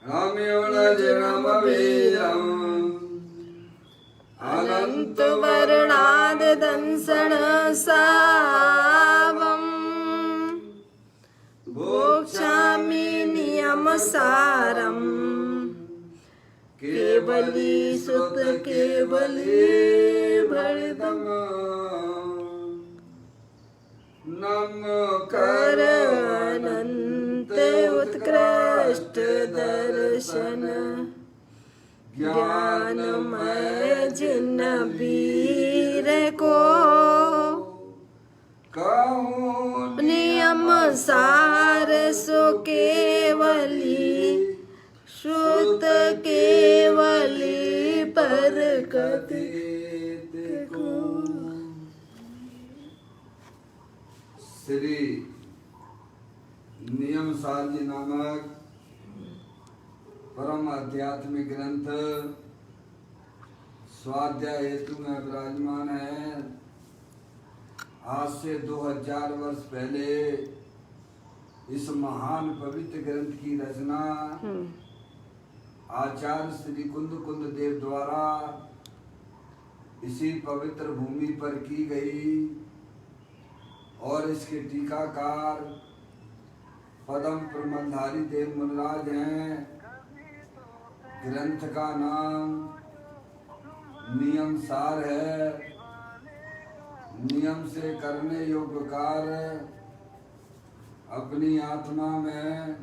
रम्योणजिनमवीरम् अनन्तवर्णाददंसनसावम् भोक्ष्यामि नियमसारम् केवली सुत केवली भरतम नमकर अनंत उत्कृष्ट दर्शन ज्ञानमय जिन वीर को कहूँ नियम सार सो केवली श्रुत केवली पर कथित को। श्री नियम सार जी नामक परम आध्यात्मिक ग्रंथ स्वाध्याय हेतु में विराजमान है। आज से 2000 वर्ष पहले इस महान पवित्र ग्रंथ की रचना आचार्य श्री कुंद कुंद देव द्वारा इसी पवित्र भूमि पर की गई और इसके टीकाकार पदम प्रमलधारी देव मुनिराज हैं। ग्रंथ का नाम नियम सार है। नियम से करने योग्य कार्य अपनी आत्मा में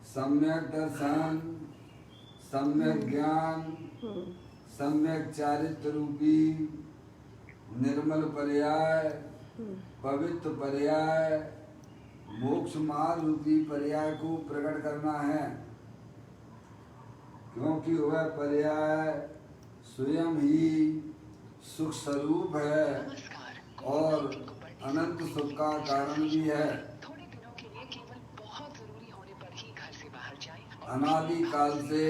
सम्यक दर्शन, सम्यक ज्ञान, सम्यक चारित्र रूपी निर्मल पर्याय, पवित्र पर्याय, मोक्ष मार्ग रूपी पर्याय को प्रकट करना है, क्योंकि वह पर्याय स्वयं ही सुख स्वरूप है और अनंत सुख का कारण भी है। अनादि काल से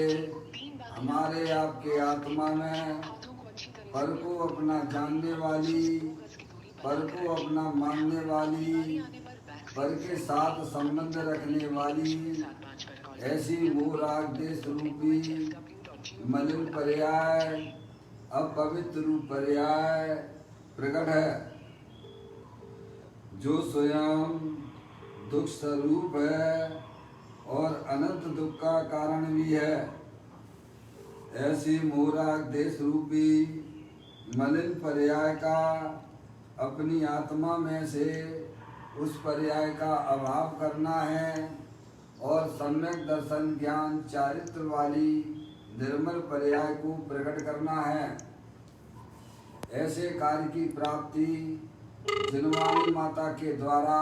हमारे आपके आत्मा में पर को अपना जानने वाली, पर को अपना मानने वाली, पर के साथ संबंध रखने वाली ऐसी मोहराग देश रूपी मलिन पर्याय, अपवित्र रूप पर्याय प्रकट है, जो स्वयं दुख स्वरूप है और अनंत दुख का कारण भी है। ऐसी मोहराग देश रूपी मलिन पर्याय का अपनी आत्मा में से उस पर्याय का अभाव करना है और सम्यक दर्शन ज्ञान चारित्र वाली निर्मल पर्याय को प्रकट करना है। ऐसे कार्य की प्राप्ति जिनवाणी माता के द्वारा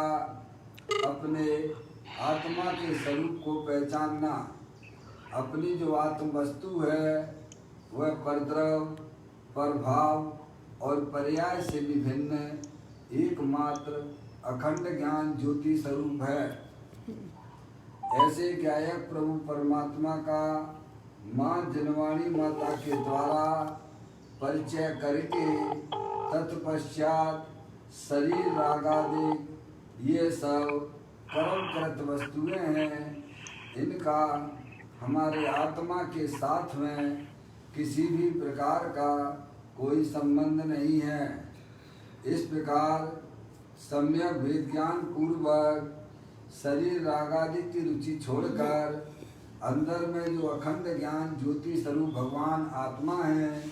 अपने आत्मा के स्वरूप को पहचानना, अपनी जो आत्म वस्तु है वह परद्रव, परभाव और पर्याय से विभिन्न एकमात्र अखंड ज्ञान ज्योति स्वरूप है। ऐसे ज्ञायक प्रभु परमात्मा का माँ जिनवाणी माता के द्वारा परिचय करके तत्पश्चात शरीर रागादि ये सब कर्मकृत वस्तुएं हैं, इनका हमारे आत्मा के साथ में किसी भी प्रकार का कोई संबंध नहीं है। इस प्रकार सम्यक वेद ज्ञान पूर्वक शरीर रागादि की रुचि छोड़कर अंदर में जो अखंड ज्ञान ज्योति स्वरूप भगवान आत्मा है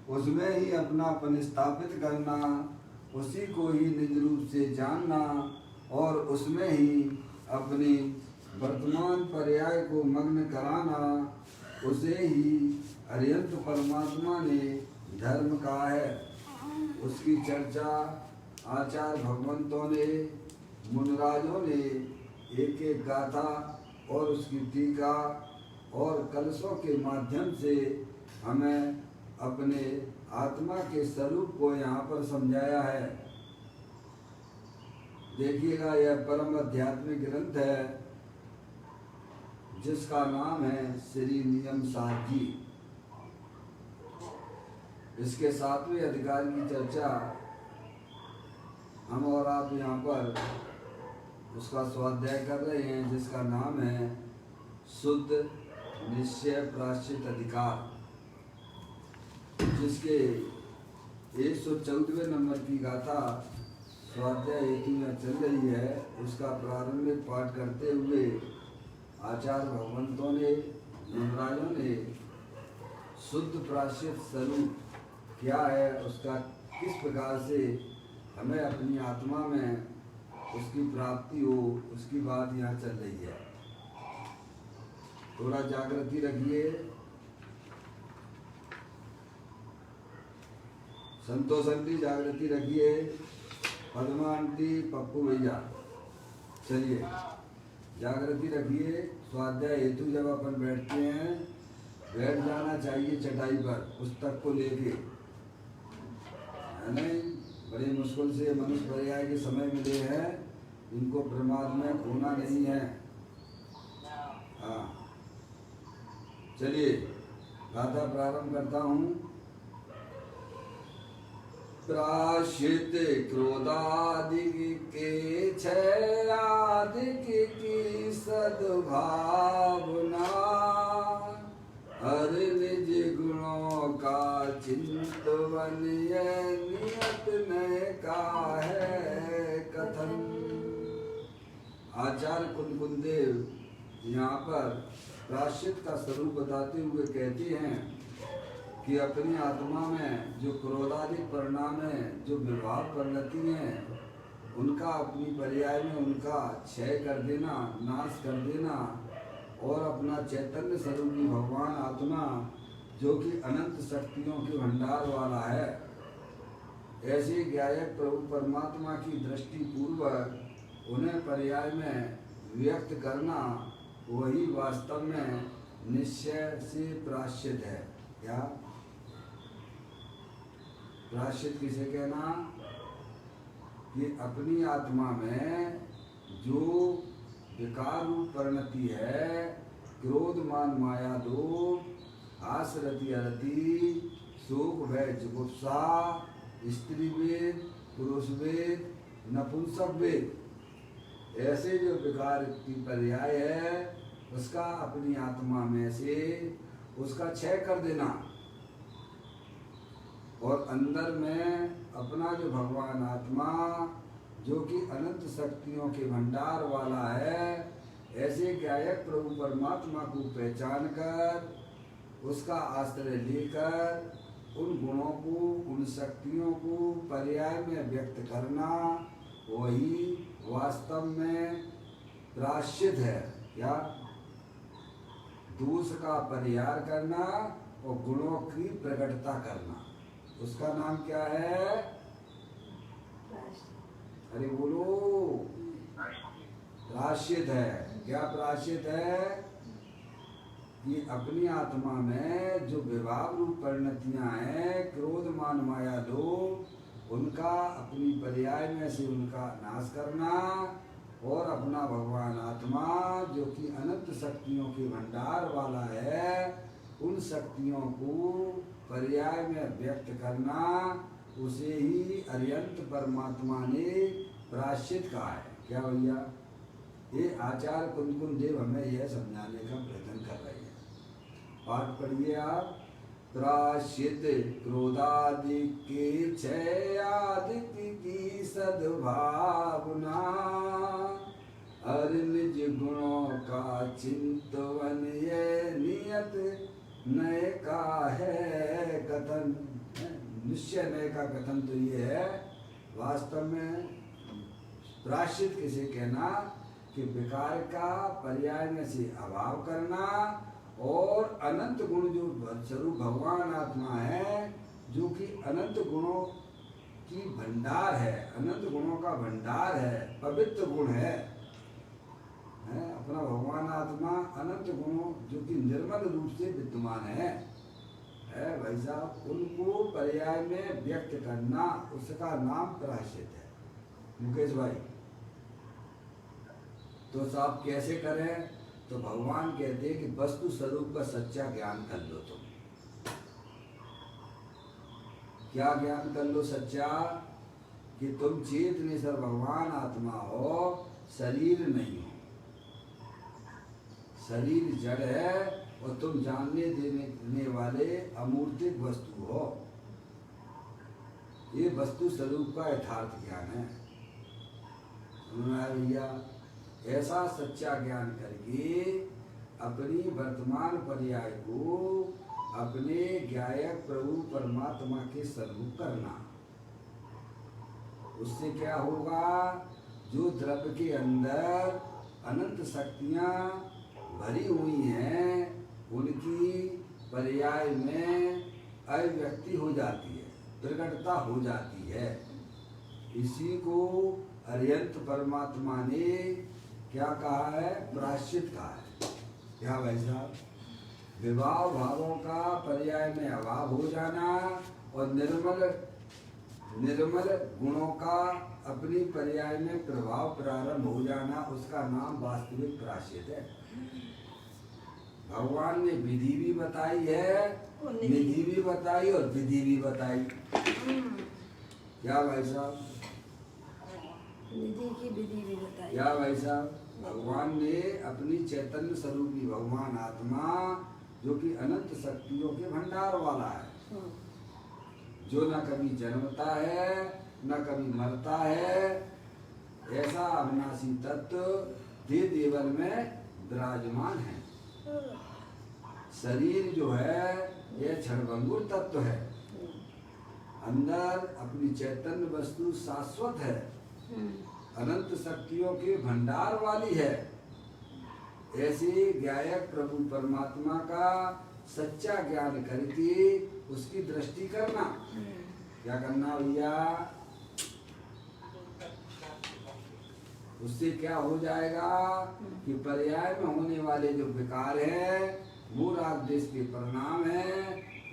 उसमें ही अपनापन स्थापित करना, उसी को ही निज रूप से जानना और उसमें ही अपनी वर्तमान पर्याय को मग्न कराना, उसे ही अरिहंत परमात्मा ने धर्म कहा है। उसकी चर्चा आचार्य भगवंतों ने, मुनिराजों ने एक एक गाथा और उसकी टीका और कलशों के माध्यम से हमें अपने आत्मा के स्वरूप को यहाँ पर समझाया है। देखिएगा, यह परम आध्यात्मिक ग्रंथ है जिसका नाम है श्री नियम सार जी। इसके 7वें अधिकार की चर्चा हम और आप यहाँ पर उसका स्वाध्याय कर रहे हैं, जिसका नाम है शुद्ध निश्चय प्राश्चित अधिकार, जिसके 114वें नंबर की गाथा स्वाध्याय हेतु में चल रही है, उसका प्रारंभिक पाठ करते हुए आचार्य भगवंतों ने, नंदराजों ने शुद्ध प्राश्चित स्वरूप क्या है, उसका किस प्रकार से हमें अपनी आत्मा में उसकी प्राप्ति हो, उसकी बात यहाँ चल रही है। थोड़ा जागृति रखिए। संतोष आंटी जागृति रखिए, पद्मा आंटी, पप्पू भैया, चलिए जागृति रखिए। स्वाध्याय हेतु जब अपन बैठते हैं, बैठ जाना चाहिए चटाई पर पुस्तक को लेके, है नहीं? बड़ी मुश्किल से मनुष्य पर्याय के समय मिले हैं, इनको प्रमाद में खोना नहीं है। हाँ, चलिए गाथा प्रारंभ करता हूँ। प्राश्चित क्रोधादि के क्षयादिक की सद्भावना, हर निज गुणों का चिंतवन ये नियत न का है कथन। आचार्य कुंदकुंद देव यहाँ पर प्राश्चित का स्वरूप बताते हुए कहते हैं कि अपनी आत्मा में जो क्रोधादिक परिणाम है, जो विभाव परिणति हैं, उनका अपनी पर्याय में उनका क्षय कर देना, नाश कर देना, और अपना चैतन्य स्वरूपी भगवान आत्मा जो कि अनंत शक्तियों के भंडार वाला है, ऐसे गायक प्रभु परमात्मा की दृष्टि पूर्वक उन्हें पर्याय में व्यक्त करना, वही वास्तव में निश्चय से प्राश्चित है। क्या प्राश्चित किसे कहना? कि अपनी आत्मा में जो विकार रूप परिणति है, क्रोध मान माया लोभ, आस रति अरति, शोक भय जुगुप्सा, स्त्री वेद, पुरुष वेद, नपुंसक वेद, ऐसे जो विकार की पर्याय है, उसका अपनी आत्मा में से उसका क्षय कर देना, और अंदर में अपना जो भगवान आत्मा जो कि अनंत शक्तियों के भंडार वाला है, ऐसे गायक प्रभु परमात्मा को पहचान कर उसका आश्रय लेकर उन गुणों को, उन शक्तियों को पर्याय में व्यक्त करना, वही वास्तव में प्राश्चित है। क्या? दोष का परिहार करना और गुणों की प्रकटता करना, उसका नाम क्या है? अरे बोलो, प्राश्चित है। क्या प्राश्चित है? कि अपनी आत्मा में जो विभाव रूप परिणतियां हैं, क्रोध मान माया लोभ, उनका अपनी पर्याय में से उनका नाश करना, और अपना भगवान आत्मा जो कि अनंत शक्तियों के भंडार वाला है, उन शक्तियों को पर्याय में व्यक्त करना, उसे ही अरियंत परमात्मा ने प्राश्चित कहा है। क्या भैया? ये आचार्य कुंदकुंद देव हमें यह समझाने का प्रयत्न कर रहे हैं। पाठ पढ़िए आप। प्राश्चित क्रोधादि के क्षयादि की सद्भावना, हर निज गुणों का चिंतवन ये नियत नए का है कथन। निश्चय नए का कथन तो ये है, वास्तव में प्राश्चित किसे कहना? कि विकार का पर्याय में से अभाव करना, और अनंत गुण जो स्वरूप भगवान आत्मा है, जो कि अनंत गुणों की भंडार है, अनंत गुणों का भंडार है, पवित्र गुण है, अपना भगवान आत्मा अनंत गुणों जो कि निर्मल रूप से विद्यमान है भाई साहब, उनको पर्याय में व्यक्त करना, उसका नाम प्राश्चित है। मुकेश भाई, तो साहब कैसे करें? तो भगवान कहते हैं कि वस्तु स्वरूप का सच्चा ज्ञान कर लो। तुम क्या ज्ञान कर लो सच्चा? कि तुम चेतनेश्वर भगवान आत्मा हो, शरीर नहीं हो। शरीर जड़ है और तुम जानने देने वाले अमूर्तिक वस्तु हो। ये वस्तु स्वरूप का यथार्थ ज्ञान है। समझ में आया भैया? ऐसा सच्चा ज्ञान करके अपनी वर्तमान पर्याय को अपने ज्ञायक प्रभु परमात्मा के सन्मुख करना। उससे क्या होगा? जो द्रव्य के अंदर अनंत शक्तियां भरी हुई हैं उनकी पर्याय में अभिव्यक्ति हो जाती है, प्रकटता हो जाती है। इसी को अर्यंत परमात्मा ने क्या कहा है? प्रायश्चित कहा है। क्या भाई साहब? विभाव भावों का पर्याय में अभाव हो जाना और निर्मल गुणों का अपनी पर्याय में प्रभाव प्रारंभ हो जाना, उसका नाम वास्तविक प्रायश्चित है। भगवान ने विधि भी बताई है, निधि भी बताई और विधि भी बताई। क्या भाई साहब? निधि की विधि भी बताई। क्या भाई साहब? भगवान ने अपनी चैतन्य स्वरूपी भगवान आत्मा जो कि अनंत शक्तियों के भंडार वाला है, जो न कभी जन्मता है न कभी मरता है, ऐसा अविनाशी तत्व देव देवन में विराजमान है। शरीर जो है यह क्षणभंगुर तत्व है, अंदर अपनी चैतन्य वस्तु शाश्वत है, अनंत शक्तियों के भंडार वाली है। ऐसे ज्ञायक प्रभु परमात्मा का सच्चा ज्ञान करके उसकी दृष्टि करना। क्या करना भैया? उससे क्या हो जाएगा कि पर्याय में होने वाले जो विकार हैं वो राग देश के परिणाम हैं,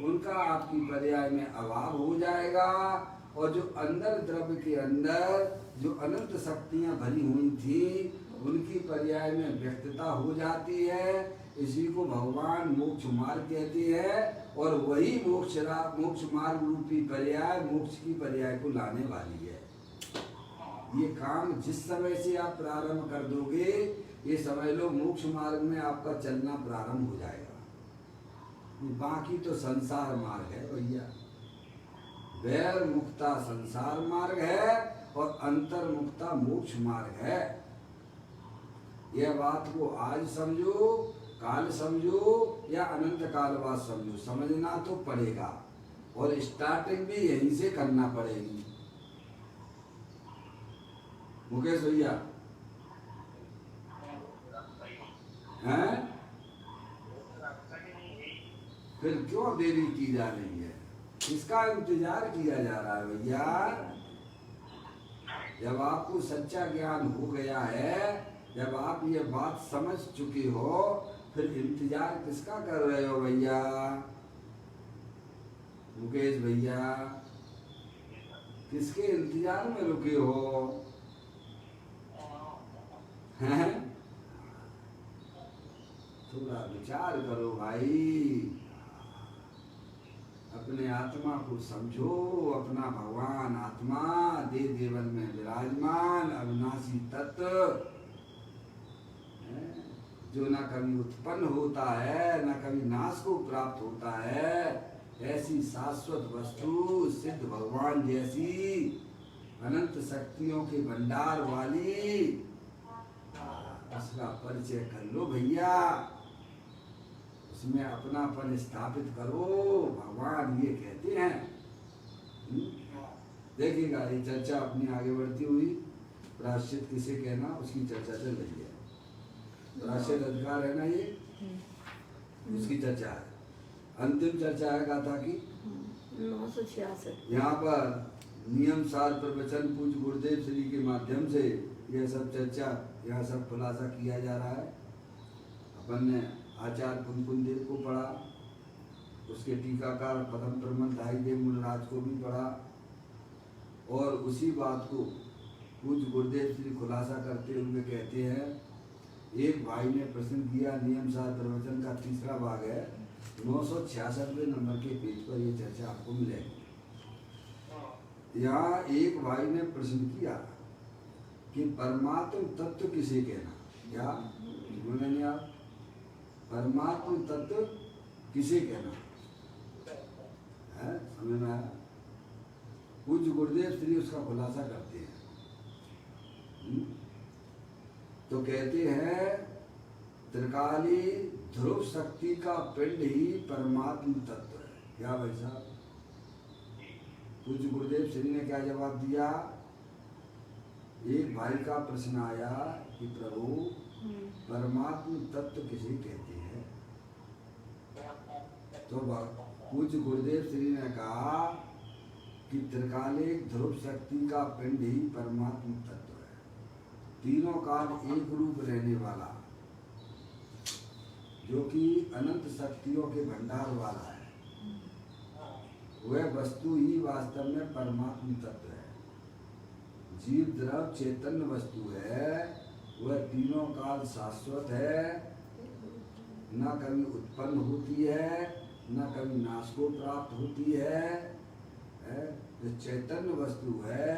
उनका आपकी पर्याय में अभाव हो जाएगा। और जो अंदर द्रव्य के अंदर जो अनंत शक्तियां भरी हुई थी उनकी पर्याय में व्यक्तता हो जाती है। इसी को भगवान मोक्ष मार्ग कहते हैं और वही मोक्ष मार्ग रूपी पर्याय मोक्ष की पर्याय को लाने वाली है। ये काम जिस समय से आप प्रारंभ कर दोगे, ये समझ लो मोक्ष मार्ग में आपका चलना प्रारंभ हो जाएगा। बाकी तो संसार मार्ग है भैया। वैर मुक्ता संसार मार्ग है और अंतर मुक्ता मोक्ष मार्ग है। यह बात को आज समझो, काल समझो या अनंत काल बाद समझो, समझना तो पड़ेगा और स्टार्टिंग भी यहीं से करना पड़ेगी। मुकेश भैया हैं? फिर क्यों देरी की जा रही है? किसका इंतजार किया जा रहा है भैया? जब आपको सच्चा ज्ञान हो गया है, जब आप ये बात समझ चुके हो, फिर इंतजार किसका कर रहे हो भैया? मुकेश भैया किसके इंतजार में रुके हो? हैं? थोड़ा विचार करो भाई, अपने आत्मा को समझो। अपना भगवान आत्मा देव देवन में विराजमान अविनाशी तत्व जो न कभी उत्पन्न होता है न कभी नाश को प्राप्त होता है, ऐसी शाश्वत वस्तु सिद्ध भगवान जैसी अनंत शक्तियों के भंडार वाली, उसका परिचय कर लो भैया, उसमें अपनापन स्थापित करो। भगवान ये कहते हैं। देखिएगा ये चर्चा अपनी आगे बढ़ती हुई, प्रायश्चित किसे कहना उसकी चर्चा चल रही है। प्रायश्चित अधिकार है ना, ये उसकी चर्चा है। अंतिम चर्चा है गाथा की 966। यहाँ पर नियम सार प्रवचन पूज्य गुरुदेव श्री के माध्यम से यह सब चर्चा, यह सब खुलासा किया जा रहा है। अपन ने आचार्य कुंकुन देव को पढ़ा, उसके टीकाकार पदम प्रमन धाई देव मुनराज को भी पढ़ा, और उसी बात को पूज्य गुरुदेव श्री खुलासा करते हुए कहते हैं। एक भाई ने प्रश्न किया, नियम सार प्रवचन का तीसरा भाग है, 966वें नंबर के पेज पर यह चर्चा आपको मिलेगी। यहाँ एक भाई ने प्रश्न किया कि परमात्म तत्व किसे कहना? क्या बोले नहीं आप? परमात्म तत्व किसे कहना है? समझ में आया? पूज्य गुरुदेव श्री उसका खुलासा करते हैं। तो कहते हैं त्रिकाली ध्रुव शक्ति का पिंड ही परमात्म तत्व है। क्या भाई साहब? पूज्य गुरुदेव श्री ने क्या जवाब दिया? एक भाई का प्रश्न आया कि प्रभु परमात्म तत्व किसे कहते हैं? तो पूज्य गुरुदेव श्री ने कहा कि त्रिकालिक ध्रुव शक्ति का पिंड ही परमात्म तत्व है। तीनों काल एक रूप रहने वाला, जो कि अनंत शक्तियों के भंडार वाला है, वह वस्तु ही वास्तव में परमात्म तत्व है। जीव द्रव चैतन्य वस्तु है, वह तीनों काल शाश्वत है, न कभी उत्पन्न होती है न कभी नाश को प्राप्त होती है। जो चैतन्य वस्तु है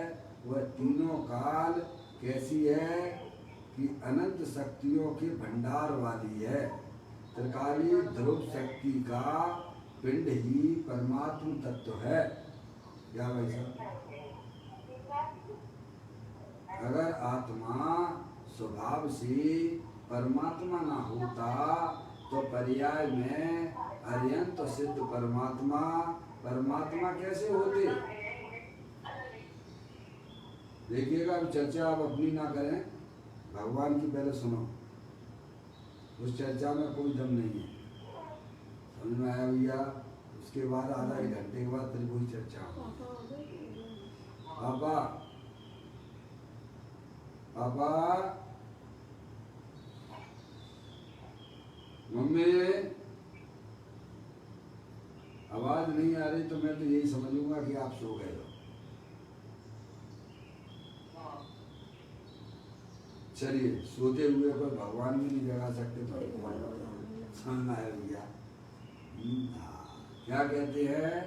वह तीनों काल कैसी है कि अनंत शक्तियों के भंडार वाली है। त्रिकाली ध्रुव शक्ति का पिंड ही परमात्म तत्व है। क्या भाई साहब? अगर आत्मा स्वभाव से परमात्मा ना होता तो पर्याय में अर्यंत सिद्ध परमात्मा परमात्मा कैसे होते? देखिएगा, अब चर्चा आप अपनी ना करें, भगवान की पहले सुनो। उस चर्चा में कोई दम नहीं है। समझ में आया भैया? उसके बाद आधा एक घंटे के बाद फिर कोई चर्चा हो। पापा पापा मम्मी आवाज नहीं आ रही तो मैं तो यही समझूंगा कि आप सो गए हो। चलिए, सोते हुए पर भगवान भी नहीं जगा सकते तो समझ में आया भैया? क्या कहते हैं?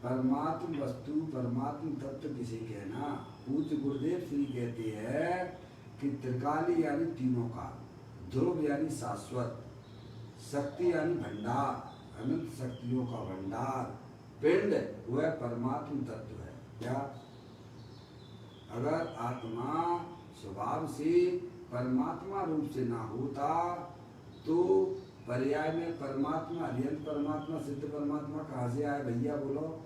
परमात्म वस्तु परमात्म तत्व किसे कहना? पूज्य गुरुदेव श्री कहते हैं कि त्रिकाली यानी तीनों काल, ध्रुव यानी शाश्वत, शक्ति यानी भंडार, अनंत शक्तियों का भंडार, पिंड वह परमात्म तत्व है। क्या? अगर आत्मा स्वभाव से परमात्मा रूप से ना होता तो पर्याय में परमात्मा, अर्यंत परमात्मा, सिद्ध परमात्मा कहाँ से आए भैया? बोलो।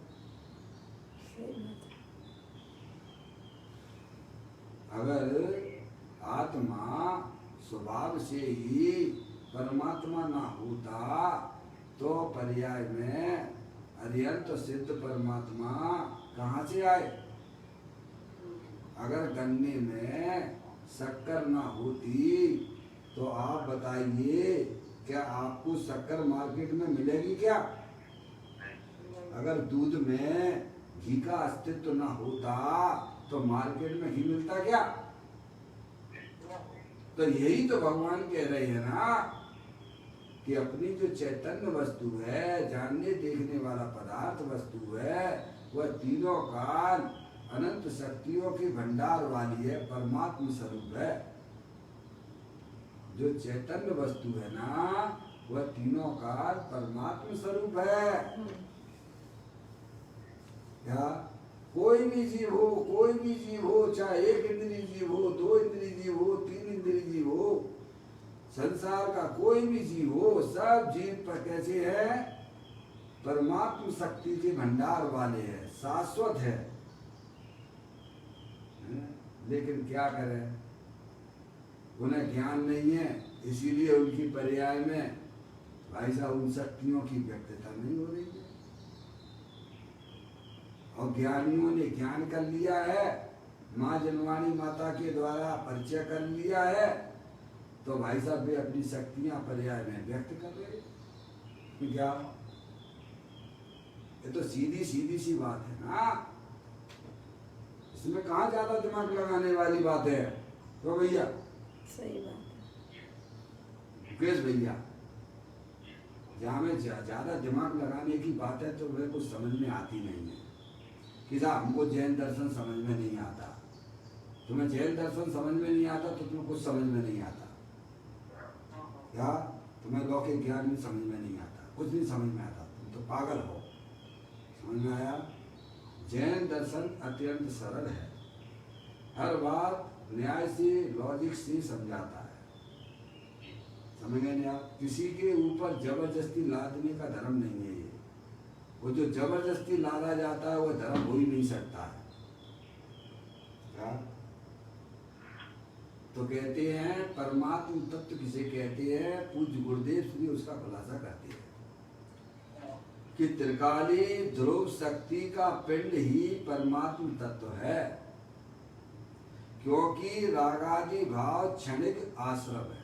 अगर आत्मा स्वभाव से ही परमात्मा ना होता तो पर्याय में अर्यंत सिद्ध परमात्मा कहाँ से आए? अगर गन्ने में शक्कर ना होती तो आप बताइए, क्या आपको शक्कर मार्केट में मिलेगी क्या? अगर दूध में घी का अस्तित्व ना होता तो मार्केट में घी मिलता क्या? तो यही तो भगवान कह रहे हैं ना कि अपनी जो चैतन्य वस्तु है, जानने देखने वाला पदार्थ वस्तु है, वह तीनों काल अनंत शक्तियों के भंडार वाली है, परमात्म स्वरूप है। जो चैतन्य वस्तु है ना वह तीनों काल परमात्म स्वरूप है। क्या? कोई भी जीव हो, कोई भी जीव हो, चाहे एक इंद्रिय जीव हो, दो इंद्रिय जीव हो, तीन इंद्रिय जीव हो, संसार का कोई भी जीव हो, सब जीव पर कैसे है? परमात्म शक्ति के भंडार वाले हैं, शाश्वत है। लेकिन क्या करें, उन्हें ज्ञान नहीं है, इसीलिए उनकी पर्याय में भाई साहब उन शक्तियों की व्यक्तता नहीं हो रही है। और ज्ञानियों ने ज्ञान कर लिया है, माँ जनवाणी माता के द्वारा परिचय कर लिया है, तो भाई साहब वे अपनी शक्तियां पर्याय में व्यक्त कर रहे हैं। क्या? ये तो सीधी सीधी सी बात है ना, इसमें कहाँ ज्यादा दिमाग लगाने वाली बात है? तो भैया सही बात है मुकेश भैया, जहाँ में ज्यादा दिमाग लगाने की बात है तो वह कुछ समझ में आती नहीं है कि साहब हमको जैन दर्शन समझ में नहीं आता। तुम्हें जैन दर्शन समझ में नहीं आता तो तुम्हें कुछ समझ में नहीं आता। क्या? तुम्हें लौकिक ज्ञान भी समझ में नहीं आता, कुछ नहीं समझ में आता, तुम तो पागल हो। समझ में आया? जैन दर्शन अत्यंत सरल है, हर बात न्याय से लॉजिक से समझाता है। समझ गए नहीं आप? किसी के ऊपर जबरदस्ती लादने का धर्म नहीं है ये। वो जो जबरदस्ती लादा जाता है वो धर्म हो ही नहीं सकता है। क्या तो कहते हैं परमात्म तत्व किसे कहते हैं? पूज्य गुरुदेव श्री उसका खुलासा करते हैं कि त्रिकाली ध्रुव शक्ति का पिंड ही परमात्म तत्व है, क्योंकि रागादि भाव क्षणिक आश्रव है।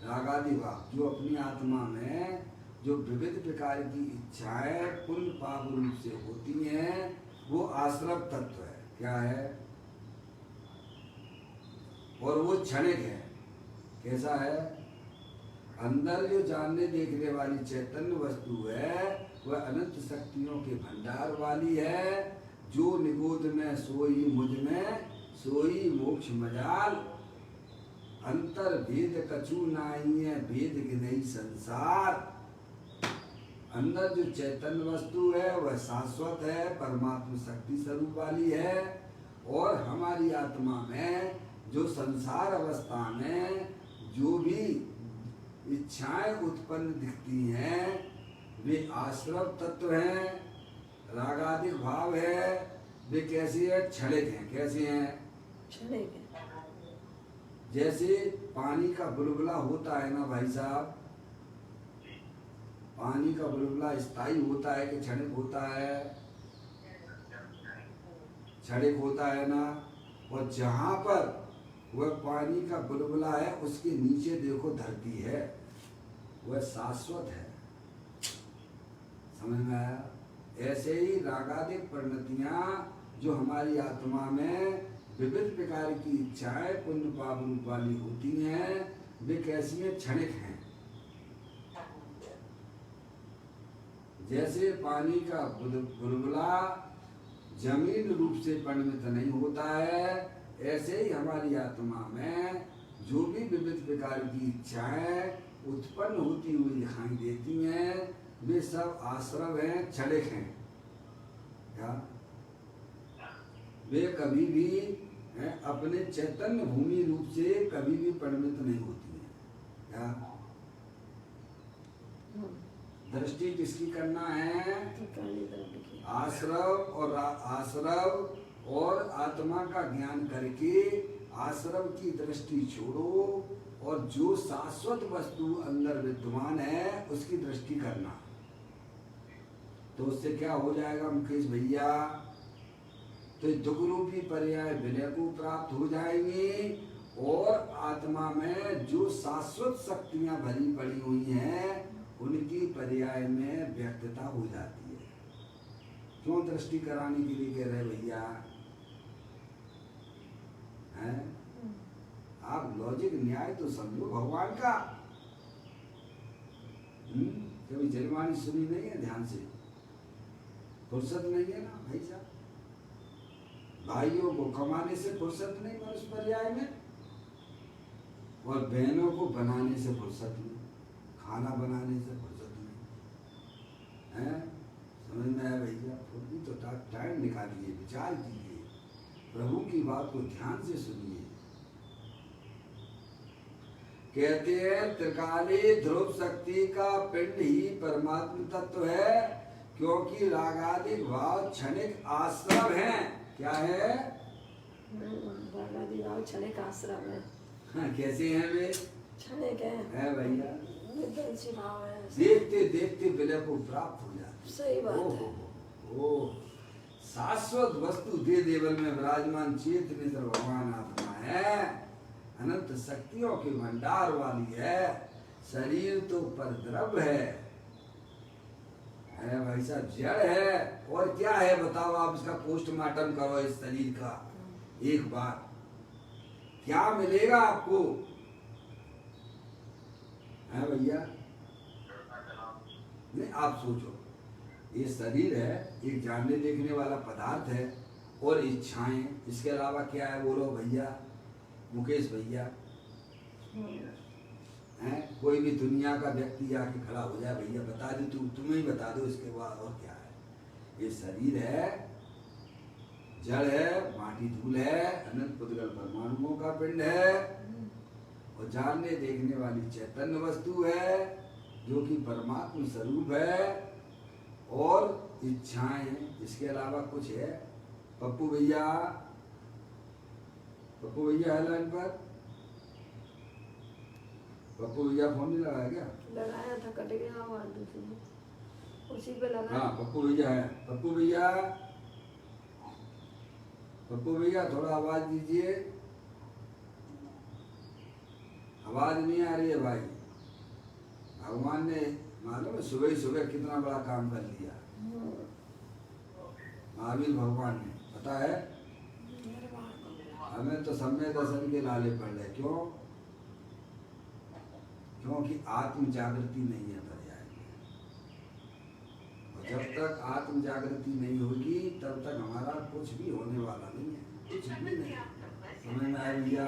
रागादि भाव जो अपनी आत्मा में जो विविध प्रकार की इच्छाएं पुण्य पाप रूप से होती हैं, वो आश्रव तत्व है। क्या है? और वो क्षणिक है। कैसा है? अंदर जो जानने देखने वाली चैतन्य वस्तु है वह अनंत शक्तियों के भंडार वाली है, जो निगोद में सोई मुझ में सोई मोक्ष मजाल, अंतर भेद कछु नाई है भेद गिनई संसार। अंदर जो चैतन्य वस्तु है वह शाश्वत है, परमात्मा शक्ति स्वरूप वाली है, और हमारी आत्मा में जो संसार अवस्था में जो भी इच्छाएं उत्पन्न दिखती हैं वे आश्रव तत्व हैं, रागादिक भाव है। वे कैसी है? क्षणिक हैं। कैसे हैं? क्षणिक है। जैसे पानी का बुलबुला होता है ना भाई साहब, पानी का बुलबुला स्थायी होता है कि क्षणिक होता है? क्षणिक होता है ना। और जहां पर वह पानी का बुलबुला है उसके नीचे देखो धरती है, वह शाश्वत है। समझ में आया? ऐसे ही रागादिक परिणतियां जो हमारी आत्मा में विविध प्रकार की इच्छाएं पुण्य पाप रूप वाली होती हैं, वे कैसी हैं? क्षणिक हैं। जैसे पानी का बुलबुला जमीन रूप से परिणत नहीं होता है, ऐसे ही हमारी आत्मा में जो भी विविध प्रकार की इच्छाएं उत्पन्न होती हुई दिखाई देती हैं, वे सब आश्रव हैं, क्षणिक हैं। क्या? वे कभी भी अपने चैतन्य भूमि रूप से कभी भी परिणत नहीं होती हैं। क्या? दृष्टि किसकी करना है? आश्रव और आत्मा का ज्ञान करके आश्रव की दृष्टि छोड़ो, और जो शाश्वत वस्तु अंदर विद्यमान है उसकी दृष्टि करना। तो उससे क्या हो जाएगा मुकेश भैया? तो दुख रूपी पर्याय विलय को प्राप्त हो जाएंगी, और आत्मा में जो शाश्वत शक्तियां भरी पड़ी हुई हैं उनकी पर्याय में व्यक्तता हो जाती है। क्यों दृष्टि कराने के लिए कह रहे भैया? हैं? आप लॉजिक न्याय तो समझो भगवान का। कभी जलवाणी सुनी नहीं है ध्यान से? फुर्सत नहीं है ना भाई साहब? भाइयों को कमाने से फुर्सत नहीं मनुष्य पर्याय में, और बहनों को बनाने से फुर्सत नहीं, खाना बनाने से फुर्सत नहीं है। समझ में आया भैया? थोड़ी तो टाइम निकालिए, विचार कीजिए, प्रभु की बात को ध्यान से सुनिए। कहते हैं त्रिकाली ध्रुव शक्ति का पिंड ही परमात्म तत्व है, क्योंकि रागादिक भाव क्षणिक आश्रव हैं। क्या है? रागादि भाव क्षणिक आश्रव है। हाँ, कैसे हैं वे? क्षणिक है भैया। विध्वंसी भाव है। देखते देखते विलय को प्राप्त हो जाते। सही बात है। ओ शाश्वत वस्तु दे देवल में विराजमान चेतनेश्वर भगवान आत्मा है, अनंत शक्तियों के भंडार वाली है। शरीर तो परद्रव्य है भाई साहब, जड़ है। और क्या है बताओ? आप इसका पोस्टमार्टम करो इस शरीर का एक बार, क्या मिलेगा आपको? है भैया? नहीं, आप सोचो, ये शरीर है, एक जानने देखने वाला पदार्थ है, और इच्छाएं, इसके अलावा क्या है? बोलो भैया, मुकेश भैया। हैं कोई भी दुनिया का व्यक्ति आके खड़ा हो जाए, भैया बता दे, तुम्हें ही बता दो, इसके बाद और क्या है। ये शरीर है, जड़ है, माटी धूल है, अनंत पुद्गल परमाणुओं का पिंड है और जानने देखने वाली चैतन्य वस्तु है जो कि परमात्मा स्वरूप है और इच्छाएं हैं, इसके अलावा कुछ है। पप्पू भैया है लाइन पर? पप्पू भैया फोन नहीं लगाया क्या? लगाया था, कट गया आवाज दूसरी, उसी पे लगा। हाँ पप्पू भैया है। पप्पू भैया थोड़ा आवाज दीजिए, आवाज नहीं आ रही है भाई। भगवान ने मालूम है सुबह ही सुबह कितना बड़ा काम कर लिया महावीर भगवान ने, पता है? हमें तो सम्य दर्शन के लाले पड़ रहे। क्यों? क्योंकि आत्म जागृति नहीं है पर्याय में, और जब तक आत्म जागृति नहीं होगी तब तक हमारा कुछ भी होने वाला नहीं है, कुछ भी नहीं। समझ में आया भैया?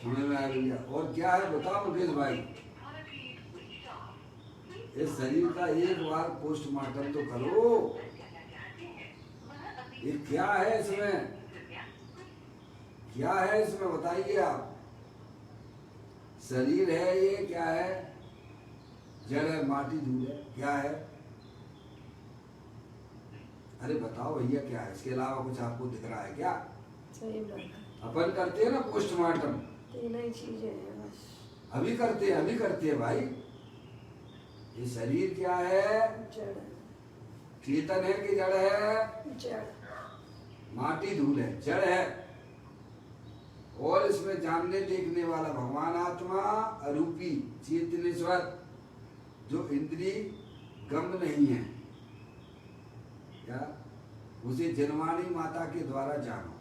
समझ में आया भैया? और क्या है बताओ मुकेश भाई? इस शरीर का एक बार पोस्टमार्टम तो करो। ये क्या है इसमें? क्या है इसमें बताइए आप। शरीर है, ये क्या है? जड़ है, माटी धूल है, क्या है? अरे बताओ भैया क्या है? इसके अलावा कुछ आपको दिख रहा है क्या? सही बात। अपन करते हैं ना पोस्टमार्टम, तीन ही चीजें हैं बस। अभी करते हैं भाई। ये शरीर क्या है? जड़। चेतन है कि जड़ है? जड़। माटी धूल है, जड़ है। और इसमें जानने देखने वाला भगवान आत्मा अरूपी चेतनेश्वर जो इंद्रिय गम नहीं है, क्या उसे जनवाणी माता के द्वारा जानो।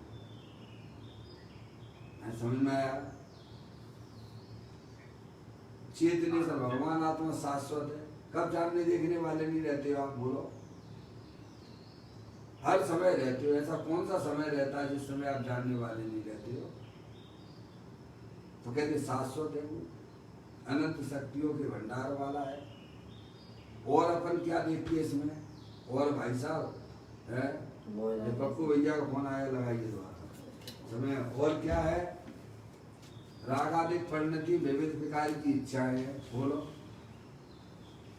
समझ में आया? चेतनेश्वर भगवान आत्मा शाश्वत है। कब जानने देखने वाले नहीं रहते हो आप? बोलो। हर समय रहते हो। ऐसा कौन सा समय रहता है जिस समय आप जानने वाले नहीं रहते हो? तो कहते शाश्वत है वो, अनंत शक्तियों के भंडार वाला है। और अपन क्या देखिए इसमें? और भाई साहब है पप्पू भैया का फोन आया, लगाइए दोबारा समय। और क्या है? रागादिक परिणति विविध प्रकार की इच्छाएं हैं। बोलो।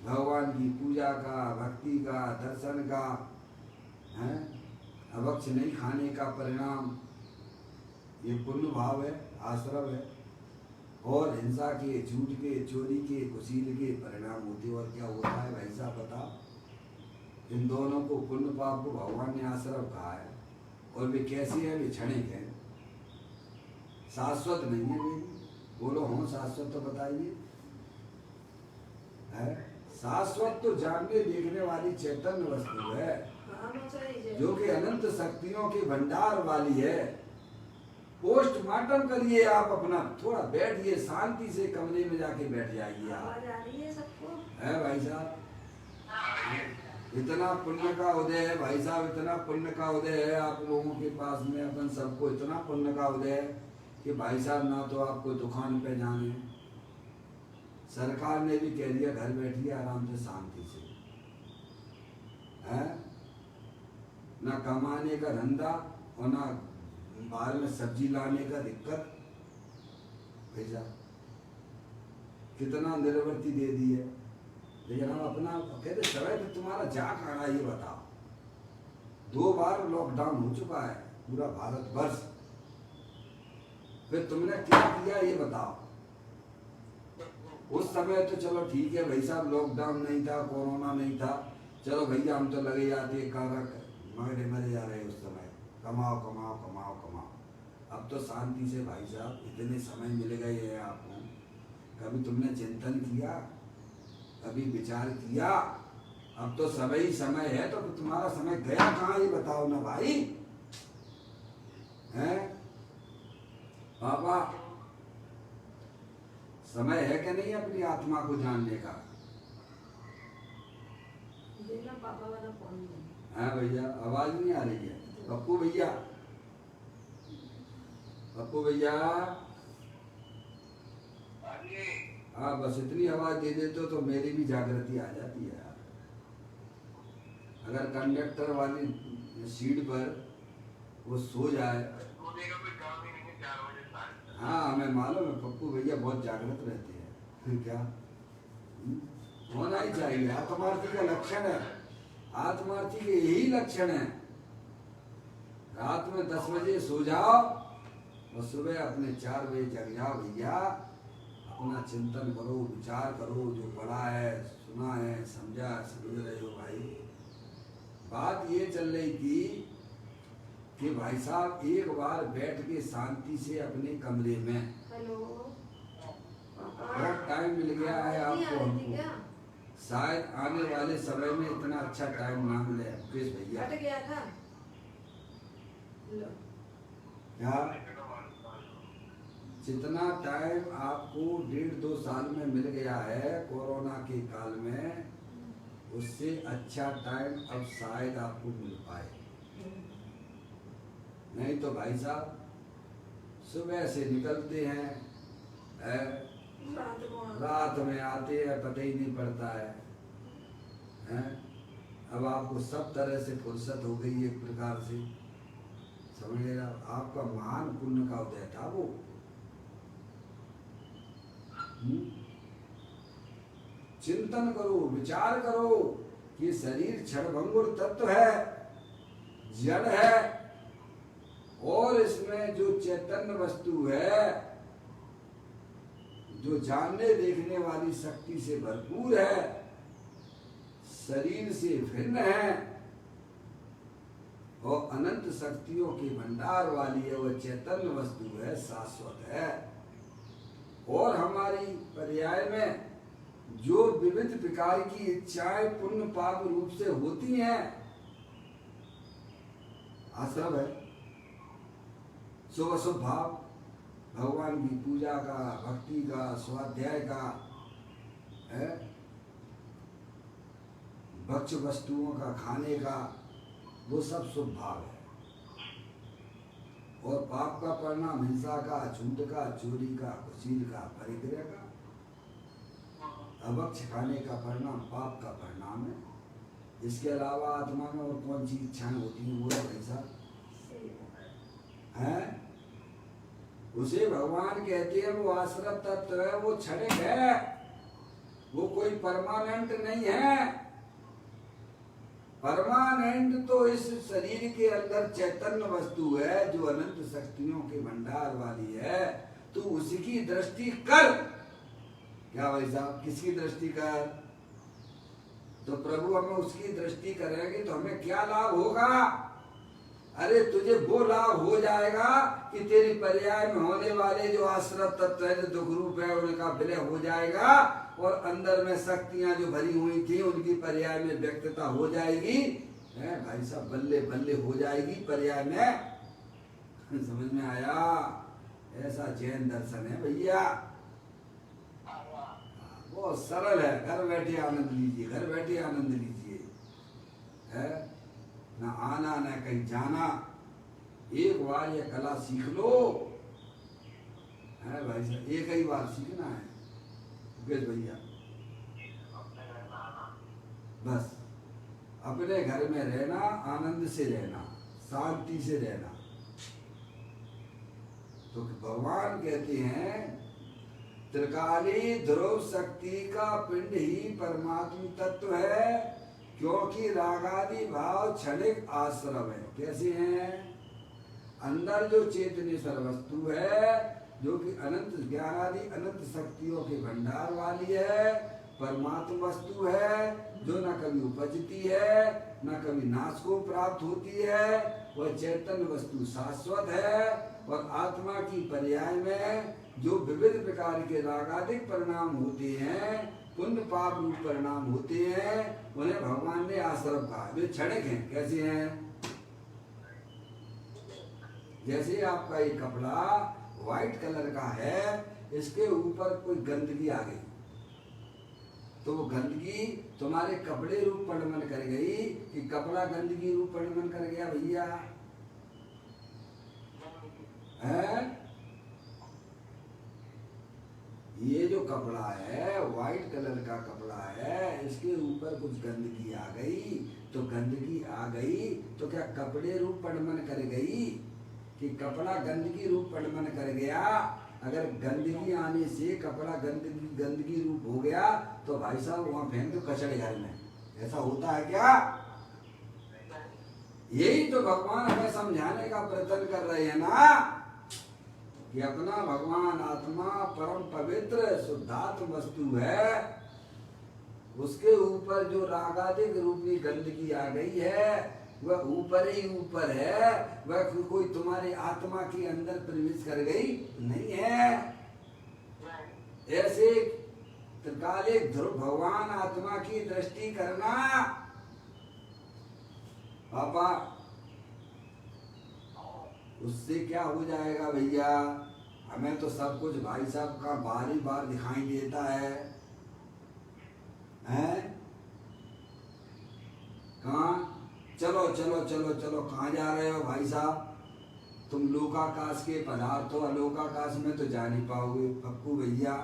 भगवान की पूजा का, भक्ति का, दर्शन का, है अभक्ष नहीं खाने का परिणाम, ये पुण्य भाव है, आश्रम है। और हिंसा के, झूठ के, चोरी के, कुशील के परिणाम होते। और क्या होता है भाई साहब बताओ? इन दोनों को, पुण्य पाप को भगवान ने आश्रम कहा है। और वे कैसी है? वे क्षणिक है, शाश्वत नहीं है। वे बोलो हो शाश्वत तो बताइए। है शाश्वत तो जानने देखने वाली चैतन्य वस्तु है जो कि अनंत शक्तियों के भंडार वाली है। पोस्टमार्टम करिए आप अपना, थोड़ा बैठिए शांति से, कमरे में जाके बैठ जाइए आप। है भाई साहब? इतना पुण्य का उदय है भाई साहब, इतना पुण्य का उदय है आप लोगों के पास में। अपन सबको इतना पुण्य का उदय है कि भाई साहब ना तो आपको दुकान पे जाने, सरकार ने भी कह दिया घर बैठिए आराम से शांति से, है ना कमाने का धंधा और ना बाहर में सब्जी लाने का दिक्कत। भैया कितना निर्वृत्ति दे दी है। लेकिन हम अपना कहते समय तो तुम्हारा जा कहाँ ये बताओ। 2 बार लॉकडाउन हो चुका है पूरा भारतवर्ष, फिर तुमने क्या किया ये बताओ। उस समय तो चलो ठीक है भाई साहब, लॉकडाउन नहीं था, कोरोना नहीं था, चलो भैया हम तो लगे जाते मरे जा रहे उस समय, कमाओ कमाओ कमाओ कमाओ। अब तो शांति से भाई साहब इतने समय मिल गए हैं आपको, कभी तुमने चिंतन किया, कभी विचार किया? अब तो समय ही समय है, तो तुम्हारा समय गया कहाँ ये बताओ ना भाई। हैं पापा? समय है कि नहीं अपनी आत्मा को जानने का? पापा वाला फोन है। हाँ भैया आवाज नहीं आ रही है। पप्पू भैया, पप्पू भैया, हाँ बस इतनी आवाज दे देते हो तो मेरी भी जागृति आ जाती है यार। अगर कंडक्टर वाली सीट पर वो सो जाए। हाँ हमें मालूम है पप्पू भैया बहुत जागृत रहते हैं क्या होना ही चाहिए। आत्मार्थी का लक्षण है, आत्मार्थी के यही लक्षण है। रात में 10 बजे सो जाओ और सुबह अपने 4 बजे जग जाओ भैया। अपना चिंतन करो, विचार करो, जो पढ़ा है, सुना है, समझा, समझ रहे हो भाई। बात ये चल रही थी कि भाई साहब एक बार बैठ के शांति से अपने कमरे में, हेलो बहुत टाइम मिल गया है आपको, हमको शायद आने वाले समय में इतना अच्छा टाइम ना मिले मुकेश भैया। हट गया था लो। क्या जितना टाइम आपको 1.5-2 साल में मिल गया है कोरोना के काल में, उससे अच्छा टाइम अब शायद आपको मिल पाए। नहीं तो भाई साहब सुबह से निकलते हैं, रात में आते हैं, पता ही नहीं पड़ता है। अब आपको सब तरह से फुर्सत हो गई एक प्रकार से, समझ रहे हो। आपका महान पुण्य का उदय था वो। चिंतन करो, विचार करो कि शरीर क्षणभंगुर तत्व है, जड़ है, और इसमें जो चैतन्य वस्तु है, जो जानने देखने वाली शक्ति से भरपूर है, शरीर से भिन्न है और अनंत शक्तियों के भंडार वाली है, वह चैतन्य वस्तु है, शाश्वत है। और हमारी पर्याय में जो विविध प्रकार की इच्छाएं पुण्य पाप रूप से होती हैं, आश्रम है, शुभ अशुभ भाव, भगवान की पूजा का, भक्ति का, स्वाध्याय का, भक्ष्य वस्तुओं का खाने का, वो सब शुभ भाव है। और पाप का परिणाम हिंसा का, झूठ का, चोरी का, कुशील का, परिग्रह का, अभक्ष खाने का परिणाम पाप का परिणाम है। इसके अलावा आत्मा में और कौन सी इच्छाएं होती हैं वो ऐसा है। उसे भगवान कहते हैं वो आश्रत तत्व है, वो क्षणिक है, वो कोई परमानेंट नहीं है। परमानेंट तो इस शरीर के अंदर चैतन्य वस्तु है जो अनंत शक्तियों के भंडार वाली है। तू उसकी दृष्टि कर। क्या भाई साहब, किसकी दृष्टि कर? तो प्रभु हमें उसकी दृष्टि करेंगे तो हमें क्या लाभ होगा? अरे तुझे वो लाभ हो जाएगा कि तेरी पर्याय में होने वाले जो आश्रत तत्व है, जो दुख रूप है, उनका विलय हो जाएगा और अंदर में शक्तियां जो भरी हुई थी उनकी पर्याय में व्यक्तता हो जाएगी। है भाई साहब, बल्ले बल्ले हो जाएगी पर्याय में। समझ में आया? ऐसा जैन दर्शन है भैया, बहुत सरल है। घर बैठे आनंद लीजिए, घर बैठे आनंद लीजिए, है ना, आना ना कहीं जाना। एक बार ये कला सीख लो, है भाई साहब, एक ही बार सीखना है भैया। बस अपने घर में रहना, आनंद से रहना, शांति से रहना। तो भगवान कहते हैं त्रिकाली ध्रुव शक्ति का पिंड ही परमात्म तत्व है, क्योंकि रागादि भाव क्षणिक आश्रम है। कैसे हैं? अंदर जो चेतनेश्वर वस्तु है, जो कि अनंत ज्ञानादि अनंत शक्तियों के भंडार वाली है, परमात्मा वस्तु है, जो न कभी उपजती है, न कभी नाश को प्राप्त होती है। वह चैतन्य वस्तु शाश्वत है। और आत्मा की पर्याय में जो विविध प्रकार के रागादिक परिणाम होते हैं, पुण्य पाप रूप परिणाम होते हैं, उन्हें भगवान ने आश्रम कहा। वे क्षणिक हैं। कैसे हैं? जैसे आपका ये कपड़ा व्हाइट कलर का है, इसके ऊपर कोई गंदगी आ गई तो वो गंदगी तुम्हारे कपड़े रूप परिणमन कर गई कि कपड़ा गंदगी रूप परिणमन कर गया भैया? है ये जो कपड़ा है व्हाइट कलर का कपड़ा है, इसके ऊपर कुछ गंदगी आ गई, तो गंदगी आ गई तो क्या कपड़े रूप पड़मन कर गई कि कपड़ा गंदगी रूप पड़मन कर गया? अगर गंदगी आने से कपड़ा गंदगी रूप हो गया तो भाई साहब वहां फेंक दो कचड़े घर में। ऐसा होता है क्या? यही तो भगवान हमें समझाने का प्रयत्न कर रहे हैं ना कि अपना भगवान आत्मा परम पवित्र शुद्धात्म वस्तु है, उसके ऊपर जो रागादिक रूपी गंदगी आ गई है वह ऊपर ही ऊपर है, वह कोई तुम्हारी आत्मा के अंदर प्रवेश कर गई नहीं है। ऐसे त्रिकालिक ध्रुव भगवान आत्मा की दृष्टि करना। पापा उससे क्या हो जाएगा भैया? हमें तो सब कुछ भाई साहब का बार ही बार दिखाई देता है, हैं? कहाँ? चलो चलो चलो चलो, कहाँ जा रहे हो भाई साहब? तुम लोकाकाश के पदार्थ हो, अलोकाकाश में तो जा नहीं पाओगे। पप्पू भैया,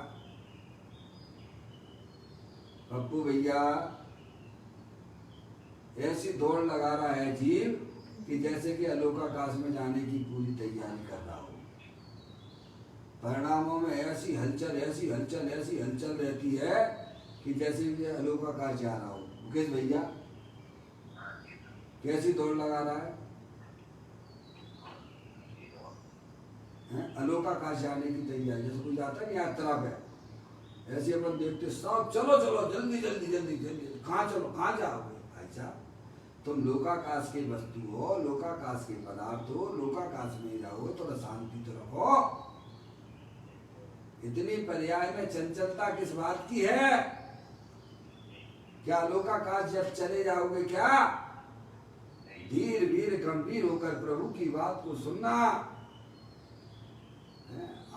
पप्पू भैया ऐसी दौड़ लगा रहा है जीव कि जैसे कि अलोकाकाश में जाने की पूरी तैयारी कर रहा हो। परिणामों में ऐसी हलचल ऐसी हलचल ऐसी हलचल रहती है कि जैसे कि अलोकाकाश जा रहा हो। मुकेश भैया कैसी दौड़ लगा रहा है? अलोकाकाश जाने की तैयारी, जैसे कोई जाता है यात्रा पे, ऐसे अपन देखते सब चलो चलो जल्दी जल्दी जल्दी जल्दी। कहाँ चलो, कहाँ जाओगे भाई साहब? तुम लोकाकाश के वस्तु हो, लोकाकाश के पदार्थ हो, लोकाकाश में रहो, थोड़ा शांति तो रखो। इतनी पर्याय में चंचलता किस बात की है? क्या लोकाकाश जब चले जाओगे क्या? धीर वीर गंभीर होकर प्रभु की बात को सुनना।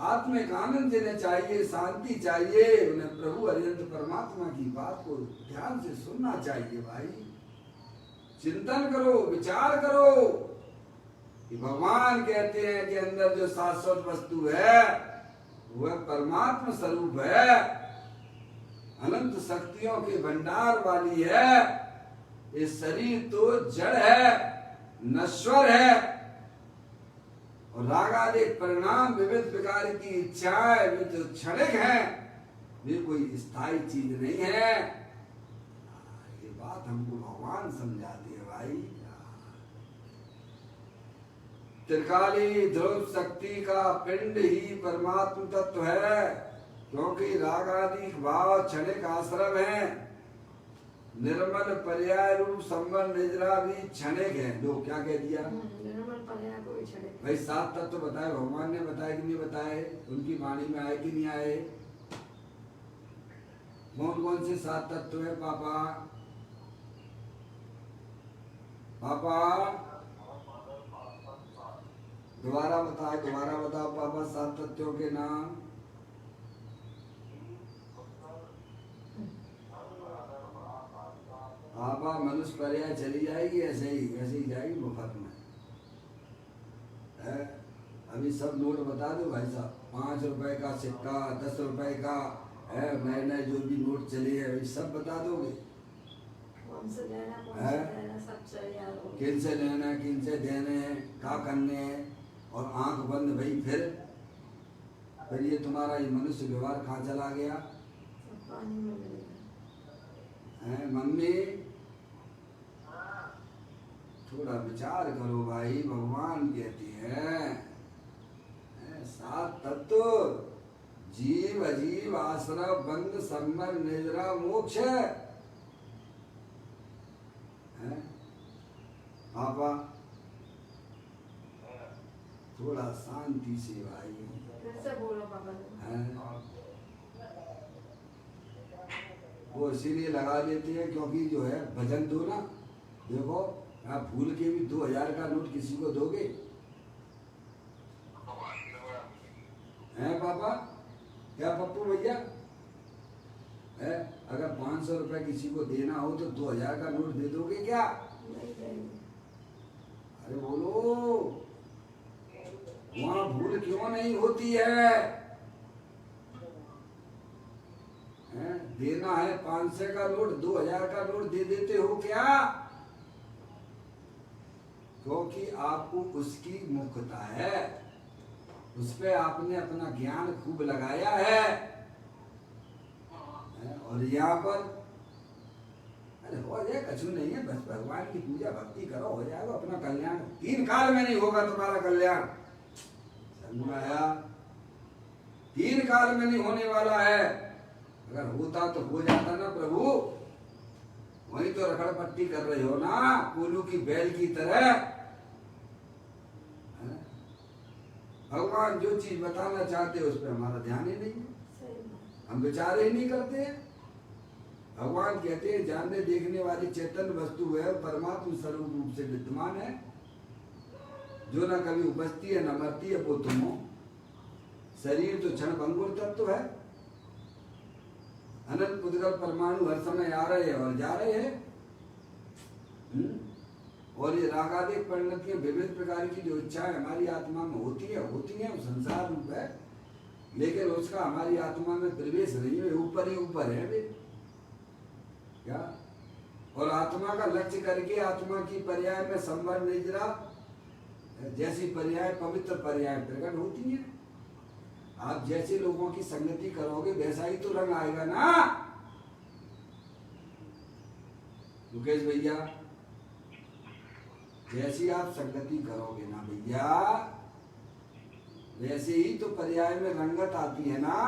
आत्मिक आनंद देने चाहिए, शांति चाहिए, उन्हें प्रभु अरिहंत परमात्मा की बात को ध्यान से सुनना चाहिए। भाई चिंतन करो, विचार करो कि भगवान कहते हैं कि अंदर जो शाश्वत वस्तु है वह परमात्मा स्वरूप है, अनंत शक्तियों के भंडार वाली है। ये शरीर तो जड़ है, नश्वर है, और रागादिक परिणाम विविध प्रकार की इच्छाएं वे जो क्षणिक हैं, वे कोई स्थायी चीज नहीं है। ये बात हमको भगवान समझाते हैं भाई। त्रिकाली ध्रुव शक्ति का पिंड ही परमात्म तत्व है, क्योंकि रागादि भाव क्षणिक आश्रम है। निर्मल पर्याय रूप संबंध निजरा भी क्षणिक है। लो क्या कह दिया? निर्मल पर्याय को भी क्षणिक। भाई सात तत्व तो बताए, भगवान ने बताए कि नहीं बताए? उनकी वाणी में आए कि नहीं आए? कौन कौन से सात तत्व है पापा? पापा दोबारा बताओ, दोबारा बताओ पापा सात तत्वों के नाम। पापा मनुष्य पर्याय चली जाएगी, ऐसे ही जाएगी मुफ्त में है। अभी सब नोट बता दो भाई साहब, 5 रुपए का सिक्का, 10 रुपए का है, नए नए जो भी नोट चले हैं अभी सब बता दोगे? कौन से लेना सब चले आओ। किन से लेना, किन से देने, क्या करने हैं, और आंख बंद भाई। फिर ये तुम्हारा ये मनुष्य व्यवहार कहाँ चला गया? पानी में मिलेगा। मम्मी थोड़ा विचार करो भाई। भगवान कहते हैं सात तत्व जीव अजीव आश्रय बंद सम्मर निद्रा मोक्ष है। पापा थोड़ा शांति से भाई। कैसे बोलो पापा? वो इसीलिए लगा देते हैं क्योंकि जो है भजन दो ना। देखो आप भूल के भी 2000 का नोट किसी को दोगे? हैं पापा? क्या पप्पू भैया? अगर 500 रुपए किसी को देना हो तो 2000 का नोट दे दोगे क्या? नहीं देंगे। अरे बोलो, वहाँ भूल क्यों नहीं होती है? देना है 500 का नोट, 2000 का नोट दे देते हो क्या? क्योंकि आपको उसकी मुख्यता है, उस पे आपने अपना ज्ञान खूब लगाया है। और यहाँ पर अरे हो जाए, कछु नहीं है, बस भगवान की पूजा भक्ति करो, हो जाएगा अपना कल्याण। 3 काल में नहीं होगा तुम्हारा कल्याण, समझ में आया? 3 काल में नहीं होने वाला है। अगर होता तो हो जाता ना प्रभु। वही तो रखड़ पट्टी कर रहे हो ना, कोलू की बैल की तरह। भगवान जो चीज बताना चाहते हैं उस पर हमारा ध्यान ही नहीं है, हम विचार ही नहीं करते। भगवान कहते हैं जानने देखने वाली चैतन्य वस्तु है, परमात्मा स्वरूप रूप से विद्यमान है, जो न कभी उपजती है न मरती है, वो तुम हो। शरीर तो क्षण भंगुर तत्व है, अनंत पुद्गल परमाणु हर समय आ रहे हैं और जा रहे हैं। और ये रागादिक परिणतियां विविध प्रकार की जो इच्छाएं हमारी आत्मा में होती है वो संसार रूप है, लेकिन उसका हमारी आत्मा में प्रवेश नहीं है, ऊपर ही ऊपर है वे क्या। और आत्मा का लक्ष्य करके आत्मा की पर्याय में संवर निद्रा जैसी पर्याय, पवित्र पर्याय प्रकट होती है। आप जैसे लोगों की संगति करोगे वैसा ही तो रंग आएगा ना मुकेश भैया। जैसी आप संगति करोगे ना भैया, वैसे ही तो पर्याय में रंगत आती है ना।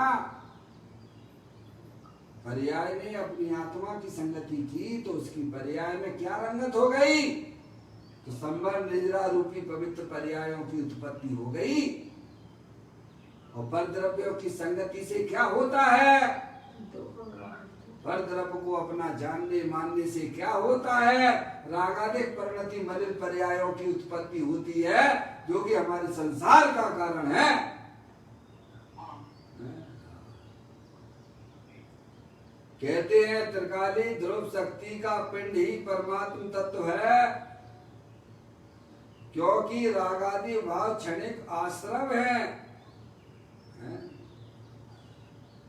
पर्याय ने अपनी आत्मा की संगति की तो उसकी पर्याय में क्या रंगत हो गई? तो संवर निद्रा रूपी पवित्र पर्यायों की उत्पत्ति हो गई। और परद्रव्यों की संगति से क्या होता है? परद्रव्य को अपना जानने मानने से क्या होता है? रागादिक परिणति मलिन पर्यायों की उत्पत्ति होती है, जो कि हमारे संसार का कारण है। कहते हैं त्रिकाली ध्रुव शक्ति का पिंड ही परमात्म तत्व है, क्योंकि रागादि भाव क्षणिक आश्रम है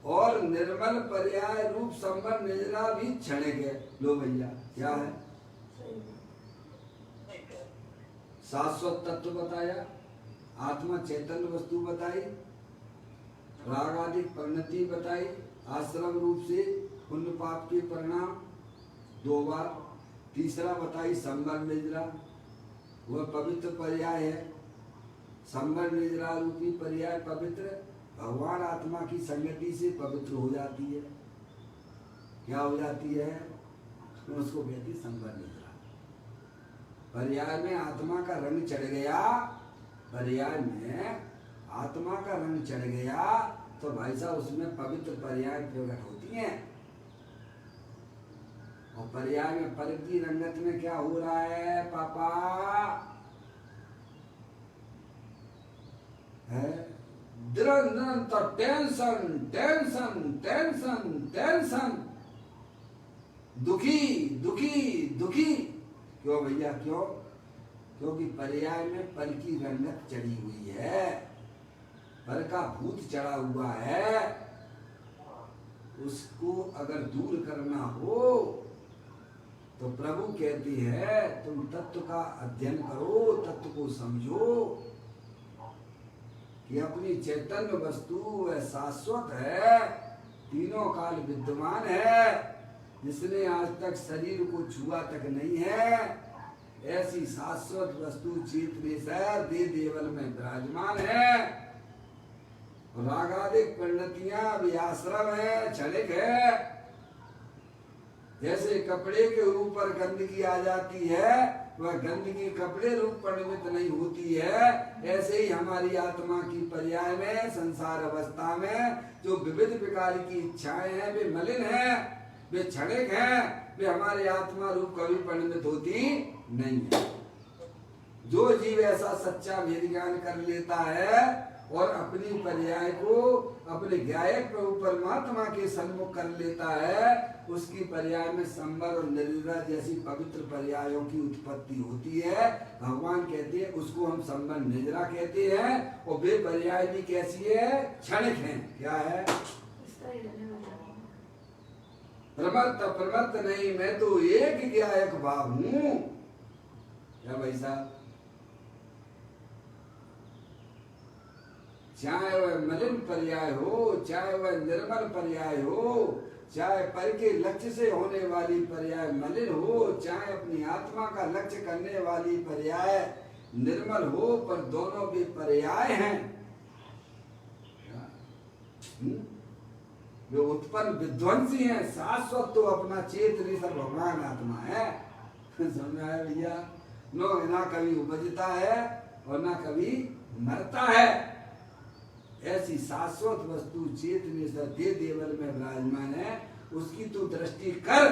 और निर्मल पर्याय रूप संबर निजरा भी क्षणिक है। लो भैया क्या है? शाश्वत तत्व बताया, आत्मा चैतन्य वस्तु बताई, रागादिक परिणति बताई, आश्रम रूप से पुण्य पाप के परिणाम 2 बार, तीसरा बताई संबर निजरा, वह पवित्र पर्याय है। संबर निजरा रूपी पर्याय पवित्र, भगवान आत्मा की संगति से पवित्र हो जाती है। क्या हो जाती है? उसको कहती है संबर निद्रा। पर्याय में आत्मा का रंग चढ़ गया, पर्याय में आत्मा का रंग चढ़ गया तो भाई साहब उसमें पवित्र पर्याय प्रकट होती हैं। और पर्याय में पर की रंगत में क्या हो रहा है पापा? है निरंतर टेंशन टेंशन टेंशन टेंशन, दुखी दुखी दुखी। क्यों भैया क्यों? क्योंकि पर्याय में पर की रंगत चढ़ी हुई है, पर का भूत चढ़ा हुआ है। उसको अगर दूर करना हो तो प्रभु कहती है तुम तत्व का अध्ययन करो, तत्व को समझो कि अपनी चैतन्य वस्तु वह शाश्वत है, तीनों काल विद्यमान है, जिसने आज तक शरीर को छुआ तक नहीं है। ऐसी शाश्वत वस्तु चेतनेश्वर दे देवल में विराजमान है। रागादिक परिणतियां भी आश्रम है, क्षणिक है। जैसे कपड़े के ऊपर गंदगी आ जाती है, वह गंदगी कपड़े रूप परिणमित नहीं होती है, ऐसे ही हमारी आत्मा की पर्याय में संसार अवस्था में जो विविध प्रकार की इच्छाएं हैं वे मलिन हैं, वे क्षणिक हैं, वे हमारी आत्मा रूप कभी परिणमित होती नहीं है। जो जीव ऐसा सच्चा वेद ज्ञान कर लेता है और अपनी पर्याय को अपने ज्ञायक प्रभु परमात्मा के सन्मुख कर लेता है, उसकी पर्याय में संबर और निद्रा जैसी पवित्र पर्यायों की उत्पत्ति होती है। भगवान कहते हैं उसको हम संबर निद्रा कहते हैं। और वे पर्याय भी कैसी है? क्षणिक है। क्या है? प्रमत्त प्रमत्त नहीं, मैं तो एक गया एक भाव हूं। क्या भाई साहब, चाहे वह मलिन पर्याय हो, चाहे वह निर्मल पर्याय हो, चाहे पर के लक्ष्य से होने वाली पर्याय मलिन हो, चाहे अपनी आत्मा का लक्ष्य करने वाली पर्याय निर्मल हो, पर दोनों भी पर्याय हैं। जो उत्पन्न विध्वंसी हैं, शाश्वत तो अपना चेतनी सब भगवान आत्मा है। समझ में आया भैया? ना कभी उपजता है और ना कभी मरता है। ऐसी शाश्वत वस्तु चेतनी दे देवल में विराजमान है, उसकी तू दृष्टि कर।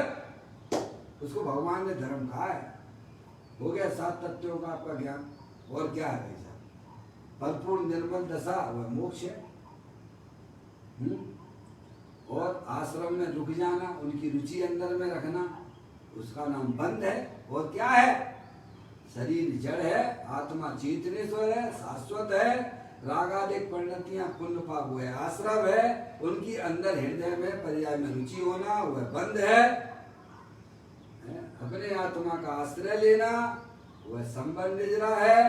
उसको भगवान ने धर्म कहा है। हो गया 7 तत्वों का आपका ज्ञान। और क्या है भाई साहब? परिपूर्ण निर्मल दशा वह मोक्ष है। और आश्रम में रुक जाना, उनकी रुचि अंदर में रखना, उसका नाम बंध है। और क्या है? शरीर जड़ है, आत्मा चेतनेश्वर है, शाश्वत है। रागादिक परिणतियां पुण्य पाप हुए आश्रम है, उनकी अंदर हृदय में पर्याय में रुचि होना वह बंध है। अपने आत्मा का आश्रय लेना वह संबंध निजरा है।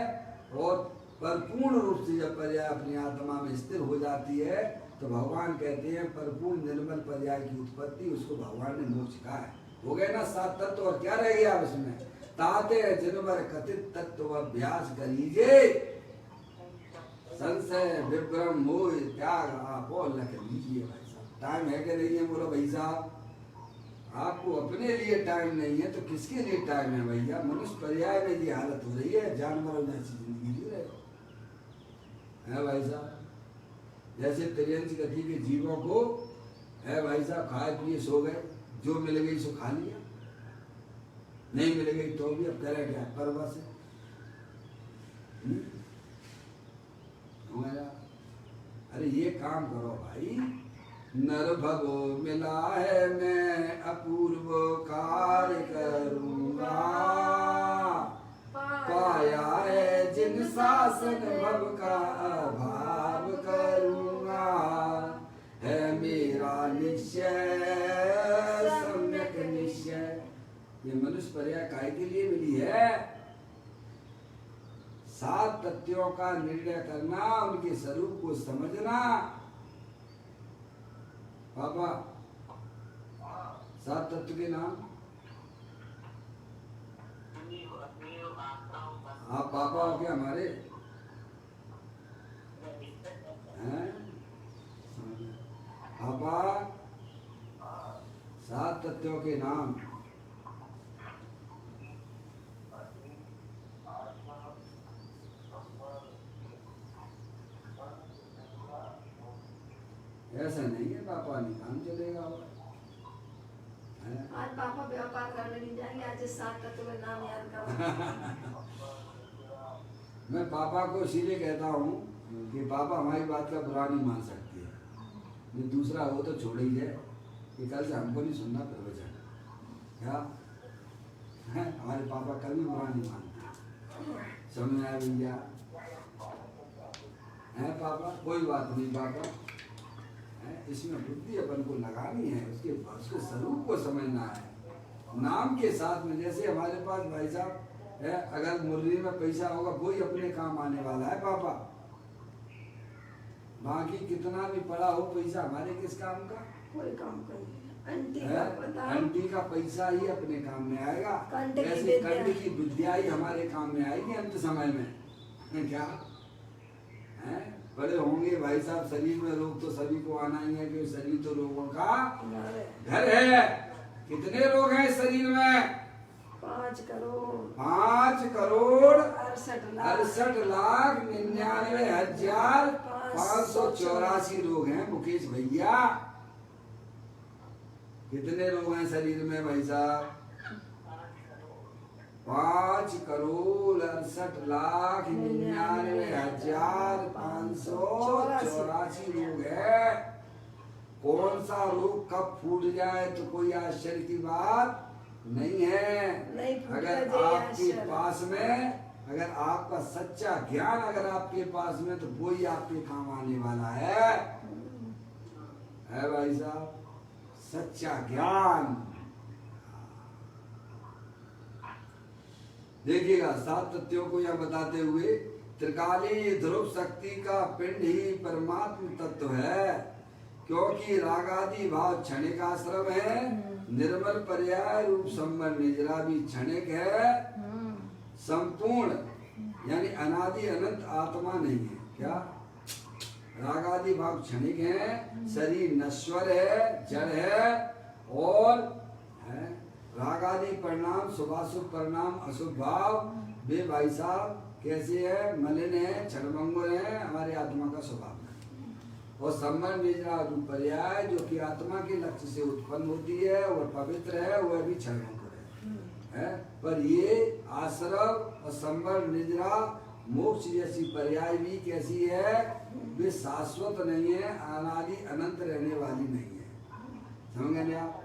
और परिपूर्ण रूप से जब पर्याय अपनी आत्मा में स्थिर हो जाती है तो भगवान कहते हैं परिपूर्ण निर्मल पर्याय की उत्पत्ति, उसको भगवान ने मोक्ष कहा है। हो गए ना 7 तत्व। और क्या रह गया उसमें? ताते जनवर कथित तत्व अभ्यास करीजे, संशय विभ्रम मोह त्याग आप और लख लीजिए। भाई साहब टाइम है कि नहीं है? बोलो भाई साहब, आपको अपने लिए टाइम नहीं है तो किसके लिए टाइम है भैया? मनुष्य पर्याय में ये हालत हो रही है, जानवरों जैसी जिंदगी जी रहे हैं भाई साहब। जैसे त्रियंश गति के जीवों को है भाई साहब, खाए पिए सो गए, जो मिल गई सो खा लिया, नहीं मिल गई तो भी अब करे क्या? परवा से अरे ये काम करो भाई। नर भगो मिला है मैं अपूर्व कार्य करूंगा, पाया है जिन शासन भव का अभाव करूंगा, है मेरा निश्चय सम्यक निश्चय। ये मनुष्य पर्याय काय के लिए मिली है? 7 तत्वों का निर्णय करना, उनके स्वरूप को समझना। पापा 7 तत्व के नाम? आप पापा हो क्या हमारे? हैं? पापा 7 तत्वों के नाम? ऐसा नहीं है पापा, नहीं काम चलेगा। आज पापा व्यापार करने नहीं जाएंगे, आज 7 तत्व का नाम याद करो। मैं पापा को इसीलिए कहता हूँ कि पापा हमारी बात का बुरा नहीं मान सकती है। ये दूसरा हो तो छोड़ ही जाए कि कल से हमको नहीं सुनना प्रवचन। क्या है? हमारे पापा कभी बुरा नहीं मानते। समझ में आया भैया? है पापा? कोई बात नहीं पापा, इसमें बुद्धि अपन को लगानी है, उसके स्वरूप को समझना है। नाम के साथ में, जैसे हमारे पास भाई साहब है, अगर मुरली में पैसा होगा वही अपने काम आने वाला है पापा। बाकी कितना भी पड़ा हो पैसा हमारे किस काम का? कोई काम का नहीं। आंटी का पैसा ही अपने काम में आएगा। ऐसे कंठ की विद्या ही हमारे काम में आएगी अंत समय में। क्या है? बड़े होंगे भाई साहब, शरीर में रोग तो सभी को आना ही है, क्योंकि शरीर तो रोगों का घर है। कितने रोग हैं शरीर में? 5 करोड़ 68 लाख 99,584 रोग हैं मुकेश भैया। कितने रोग हैं शरीर में भाई साहब? 5,68,99,584 रोग है। कौन सा रोग कब फूट जाए तो कोई आश्चर्य की बात नहीं है। अगर आपके पास में, अगर आपका सच्चा ज्ञान अगर आपके पास में, तो वही आपके काम आने वाला है भाई साहब। सच्चा ज्ञान। देखिएगा, 7 तत्वों को यह बताते हुए त्रिकाली ध्रुव शक्ति का पिंड ही परमात्म तत्व है, क्योंकि रागादि भाव क्षणिक आश्रम है, निर्मल पर्याय रूप संबंध निजरा भी क्षणिक है, संपूर्ण यानी अनादि अनंत आत्मा नहीं है। क्या? रागादि भाव क्षणिक है, शरीर नश्वर है, जड़ है, और रागादि परिणाम शुभाशुभ परिणाम अशुभ भाव वे भाई साहब कैसे है? मलिन है, क्षणभंगुर है, हमारे आत्मा का स्वभाव है। और संबंध निजरा रूप पर्याय जो कि आत्मा के लक्ष्य से उत्पन्न होती है और पवित्र है, वह भी क्षणभंगुर है। पर ये आश्रव और संबंध निजरा मोक्ष जैसी पर्याय भी कैसी है? वे शाश्वत नहीं है, अनादि अनंत रहने वाली नहीं है। समझ गए आप?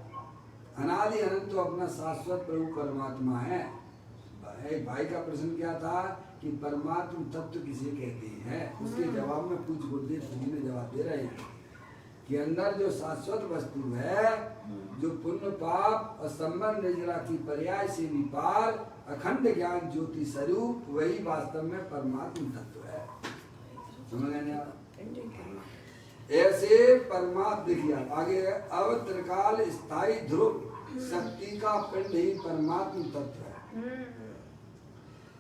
अनादि अनंत तो अपना शाश्वत प्रभु परमात्मा है। एक भाई का प्रश्न क्या था कि परमात्म तत्व किसे कहते हैं? उसके जवाब में पूछ गुरुदेव जी ने जवाब दे रहे हैं कि अंदर जो शाश्वत वस्तु है, जो पुण्य पाप और संबंध निजरा की पर्याय से भी पार अखंड ज्ञान ज्योति स्वरूप, वही वास्तव में परमात्म तत्व है। समझ गए आप? ऐसे परमात्मा देखिए आगे अब त्रिकाल स्थायी ध्रुव शक्ति का पिंड ही परमात्म तत्व है।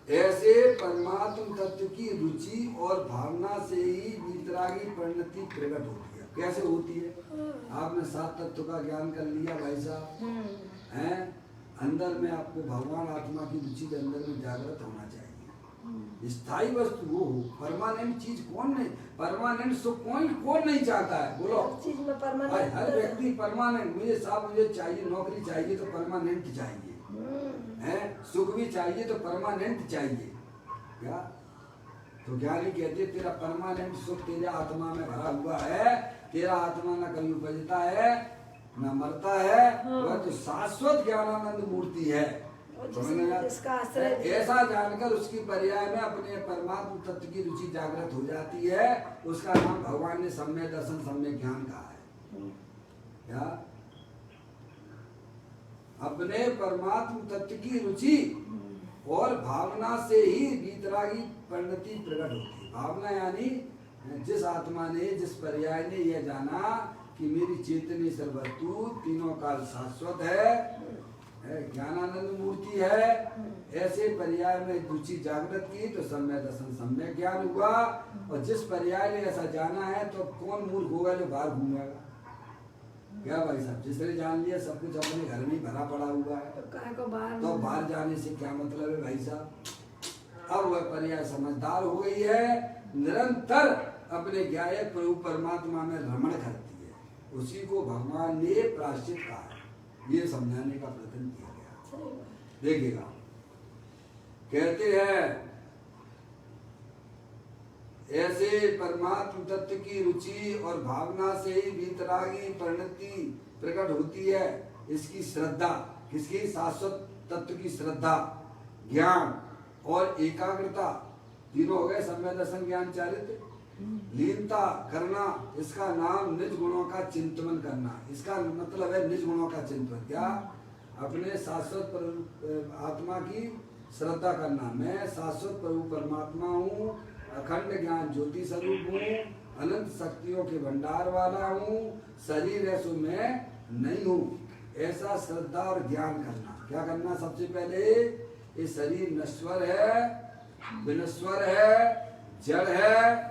ऐसे परमात्म तत्व की रुचि और भावना से ही वीतरागी परिणति प्रकट होती है। कैसे होती है? आपने 7 तत्व का ज्ञान कर लिया भाई साहब, हैं? अंदर में आपको भगवान आत्मा की रुचि के अंदर में जागृत होना चाहिए। स्थायी वस्तु वो हो, परमानेंट चीज कौन नहीं, परमानेंट सुख कौन नहीं चाहता है? बोलो। चीज में परमानेंट, हर व्यक्ति परमानेंट, मुझे साहब मुझे चाहिए, नौकरी चाहिए तो परमानेंट चाहिए, है? सुख भी चाहिए तो परमानेंट चाहिए। क्या? तो ज्ञानी कहते तेरा परमानेंट सुख तेरे आत्मा में भरा हुआ है, तेरा आत्मा न कभी उपजता है न मरता है, वह तो शाश्वत ज्ञानानंद मूर्ति है। ऐसा जानकर उसकी पर्याय में अपने परमात्म तत्व की रुचि जागृत हो जाती है। उसका नाम भगवान ने सम्यक दर्शन सम्यक ज्ञान कहा है। क्या? अपने परमात्म तत्व की रुचि और भावना से ही वीतरागी परिणति प्रकट होती है। भावना यानी जिस आत्मा ने, जिस पर्याय ने यह जाना कि मेरी चेतनी सर्वस्तु तीनों काल शाश्वत है, ज्ञानानंद मूर्ति है, ऐसे पर्याय में रुचि जागृत की तो सम्यक दर्शन सम्यक ज्ञान हुआ। और जिस पर्याय ने ऐसा जाना है तो कौन मूर्ख होगा जो बाहर घूमेगा? क्या भाई साहब? जिसने जान लिया सब कुछ अपने घर में ही भरा पड़ा हुआ है, तो बाहर जाने से क्या मतलब है भाई साहब? अब वह पर्याय समझदार हो गई है, निरंतर अपने ज्ञाय प्रभु परमात्मा में रमण करती है। उसी को भगवान ने प्रायश्चित कहा है, ये समझाने का प्रयत्न किया गया। देखिएगा, कहते हैं ऐसे परमात्म तत्व की रुचि और भावना से ही वीतरागी परिणति प्रकट होती है। इसकी श्रद्धा, किसकी? शाश्वत तत्व की श्रद्धा, ज्ञान और एकाग्रता, तीनों हो गए सम्यक दर्शन ज्ञान चारित्र। लीनता करना, इसका नाम निज गुणों का चिंतन करना। इसका मतलब है निज गुणों का चिंतन। क्या? अपने शाश्वत आत्मा की श्रद्धा करना। मैं शाश्वत प्रभु परमात्मा हूँ, अखंड ज्ञान ज्योति स्वरूप हूँ, अनंत शक्तियों के भंडार वाला हूँ, शरीर है सो मैं नहीं हूँ, ऐसा श्रद्धा और ज्ञान करना। क्या करना? सबसे पहले ये शरीर नश्वर है, विनश्वर है, जड़ है,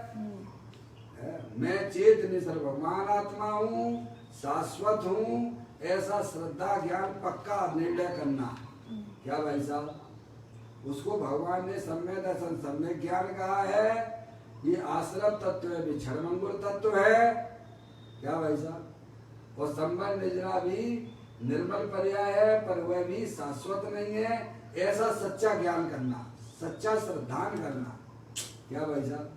मैं चेतन सर्व भगवान आत्मा हूँ, शाश्वत हूँ, ऐसा श्रद्धा ज्ञान पक्का निर्णय करना। क्या भाई साहब? उसको भगवान ने सम्यक दर्शन सम्यक ज्ञान कहा है। ये आश्रव तत्व है, क्षणभंगुर तत्व है। क्या भाई साहब? और संबंध निजरा भी निर्मल पर्याय है, पर वह भी शाश्वत नहीं है। ऐसा सच्चा ज्ञान करना, सच्चा श्रद्धान करना। क्या भाई साहब?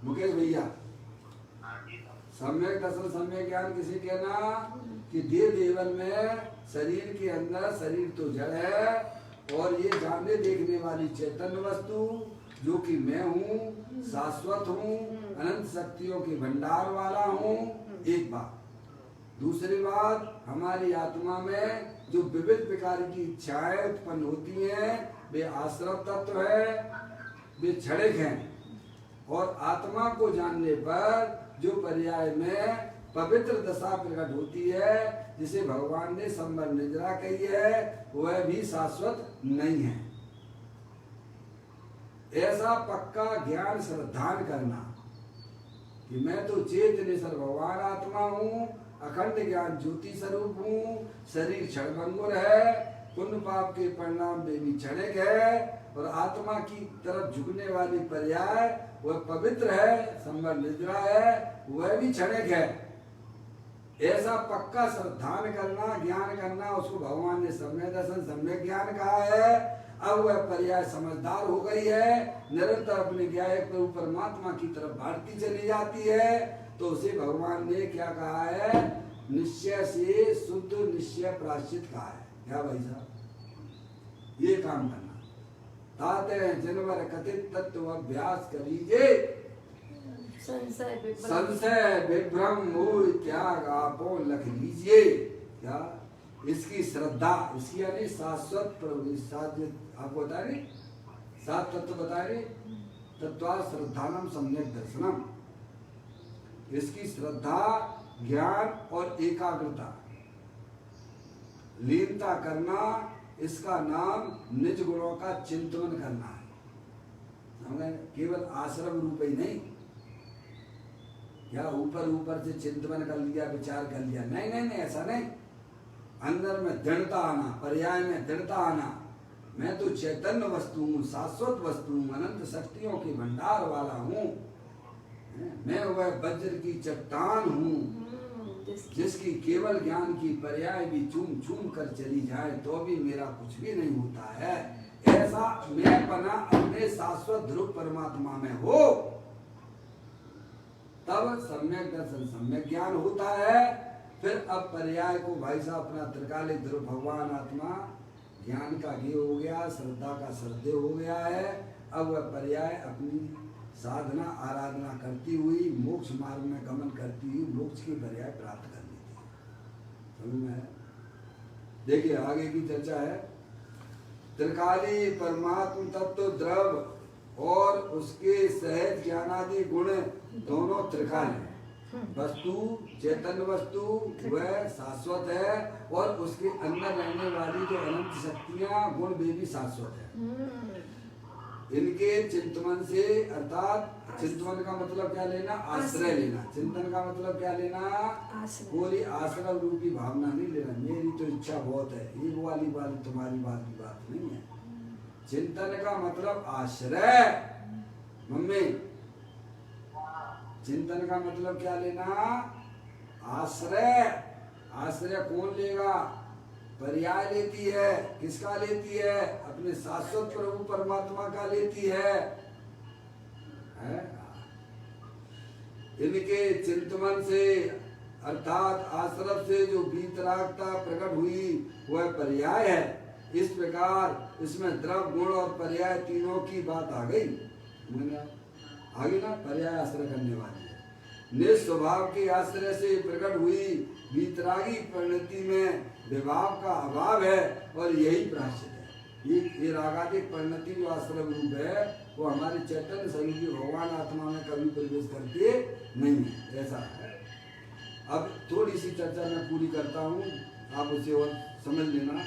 मुकेश भैया, सम्यक दर्शन सम्यक ज्ञान किसे कहना? कि देव देवन में शरीर के अंदर, शरीर तो जड़ है और ये जानने देखने वाली चैतन्य वस्तु जो कि मैं हूँ, शाश्वत हूँ, अनंत शक्तियों के भंडार वाला हूँ, एक बात। दूसरी बात, हमारी आत्मा में जो विविध प्रकार की इच्छाएं उत्पन्न होती हैं वे आश्रव तत्व है, वे क्षणिक हैं। और आत्मा को जानने पर जो पर्याय में पवित्र दशा प्रकट होती है जिसे भगवान ने संबर निद्रा कही है, वह भी शाश्वत नहीं है। ऐसा पक्का ज्ञान श्रद्धान करना कि मैं तो चेतनेश्वर भगवान आत्मा हूँ, अखंड ज्ञान ज्योति स्वरूप हूँ, शरीर क्षणभंगुर है, पुण्य पाप के परिणाम वे भी क्षणिक है, और आत्मा की तरफ झुकने वाली पर्याय वह पवित्र है, संबर निद्रा है, वह भी क्षणिक है। ऐसा पक्का श्रद्धान करना, ज्ञान करना, उसको भगवान ने सम्यक दर्शन सम्यक ज्ञान कहा है। अब वह पर्याय समझदार हो गई है, निरंतर अपने ज्ञायक प्रभु परमात्मा की तरफ बढ़ती चली जाती है, तो उसे भगवान ने क्या कहा है? निश्चय से शुद्ध निश्चय प्रायश्चित कहा है। क्या भाई साहब, ये काम करना ताते हैं जनवर कथित तत्व अभ्यास करीजे, संशय विभ्रम मोह त्याग आपो लख लीजिए। क्या इसकी श्रद्धा, इसकी यानी शाश्वत प्रभु आपको बता रहे, सात तत्व बता रहे, तत्वा श्रद्धानम सम्यक दर्शनम। इसकी श्रद्धा, ज्ञान और एकाग्रता, लीनता करना, इसका नाम निज गुणों का चिंतन करना है। समझे? केवल आश्रम रूप ही नहीं, या ऊपर ऊपर से चिंतन कर लिया, विचार कर लिया, नहीं नहीं नहीं, ऐसा नहीं। अंदर में दृढ़ता आना, पर्याय में दृढ़ता आना, मैं तो चैतन्य वस्तु हूँ, शाश्वत वस्तु हूँ, अनंत शक्तियों के भंडार वाला हूँ, मैं वह वज्र की चट्टान हूँ जिसकी केवल ज्ञान की पर्याय भी चूम चूम कर चली जाए तो भी मेरा कुछ भी नहीं होता है। ऐसा मैं बना अपने शाश्वत ध्रुव परमात्मा में हो, तब सम्यक दर्शन सम्यक ज्ञान होता है। फिर अब पर्याय को भाई साहब अपना त्रिकालिक ध्रुव भगवान आत्मा ज्ञान का ज्ञ हो गया, श्रद्धा का श्रद्धेय हो गया है। अब वह पर्याय अपनी साधना आराधना करती हुई मोक्ष मार्ग में गमन करती हुई मोक्ष की पर्याय प्राप्त कर लेती है। समझ में है? देखिए आगे की चर्चा है। त्रिकाली परमात्म तत्व द्रव और उसके सहज ज्ञानादि गुण दोनों त्रिकाल है। वस्तु चैतन्य वस्तु वह शाश्वत है, और उसके अंदर रहने वाली जो अनंत शक्तियां गुण वे भी शाश्वत है। इनके चिंतन से, अर्थात चिंतन का मतलब क्या लेना? आश्रय लेना। चिंतन का मतलब क्या लेना? कोई आश्रय रूपी भावना नहीं लेना, मेरी तो इच्छा बहुत है, ये वाली बात तुम्हारी बात की बात नहीं है। चिंतन का मतलब आश्रय। मम्मी, चिंतन का मतलब क्या लेना? आश्रय। आश्रय कौन लेगा? पर्याय लेती है। किसका लेती है? अपने शाश्वत प्रभु परमात्मा का लेती है? इनके चिंतन से अर्थात आश्रय से जो वीतरागता प्रकट हुई वह पर्याय है। इस प्रकार इसमें द्रव गुण और पर्याय तीनों की बात आ गई। आगे ना पर्याय आश्रय करने वाली है। निस्वभाव के आश्रय से प्रकट हुई वीतरागी परिणति में विभाव का अभाव है, और यही प्रायश्चित है। ये रागादिक परिणति जो आश्रय रूप है वो हमारे चैतन्य शरीर की भगवान आत्मा में कभी प्रवेश करते नहीं है, ऐसा है। अब थोड़ी सी चर्चा मैं पूरी करता हूँ, आप उसे और समझ लेना।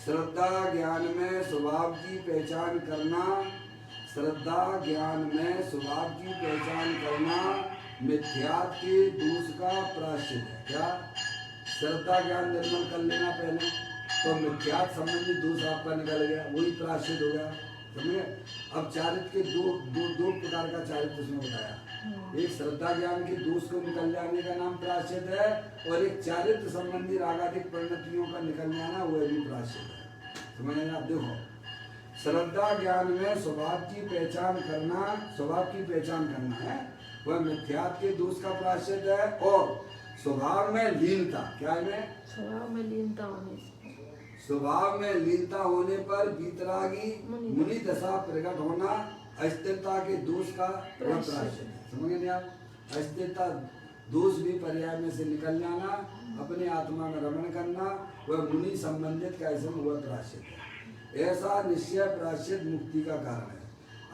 श्रद्धा ज्ञान में स्वभाव की पहचान करना, श्रद्धा ज्ञान में स्वभाव की पहचान करना मिथ्यात्व के दोष का प्रायश्चित है। क्या? श्रद्धा ज्ञान निर्मल कर लेना पहले, तो मिथ्यात्व संबंधी दोष आपका निकल गया, वही प्रायश्चित हो गया। समझे? अब चारित्र के दो प्रकार का चारित्र उसने बताया। एक श्रद्धा ज्ञान के दोष को निकल जाने का नाम प्रायश्चित है, और एक चारित्र संबंधी रागादिक परिणतियों का निकल जाना वह भी प्रायश्चित है। समझ आप देखो, श्रद्धा ज्ञान में स्वभाव की पहचान करना है, वह मिथ्यात्व के दोष का प्रायश्चित है। और स्वभाव में लीनता, क्या है? स्वभाव में लीनता होने स्वभाव में लीनता होने पर वीतरागी मुनि दशा प्रकट होना, अस्थिरता के दोष का वह प्रायश्चित है। समझ गए आप? अस्थिरता दोष भी पर्याय में से निकल जाना, अपने आत्मा में रमण करना, वह मुनि संबंधित कैसे वह प्रायश्चित है। ऐसा निश्चय प्रायश्चित मुक्ति का कारण है।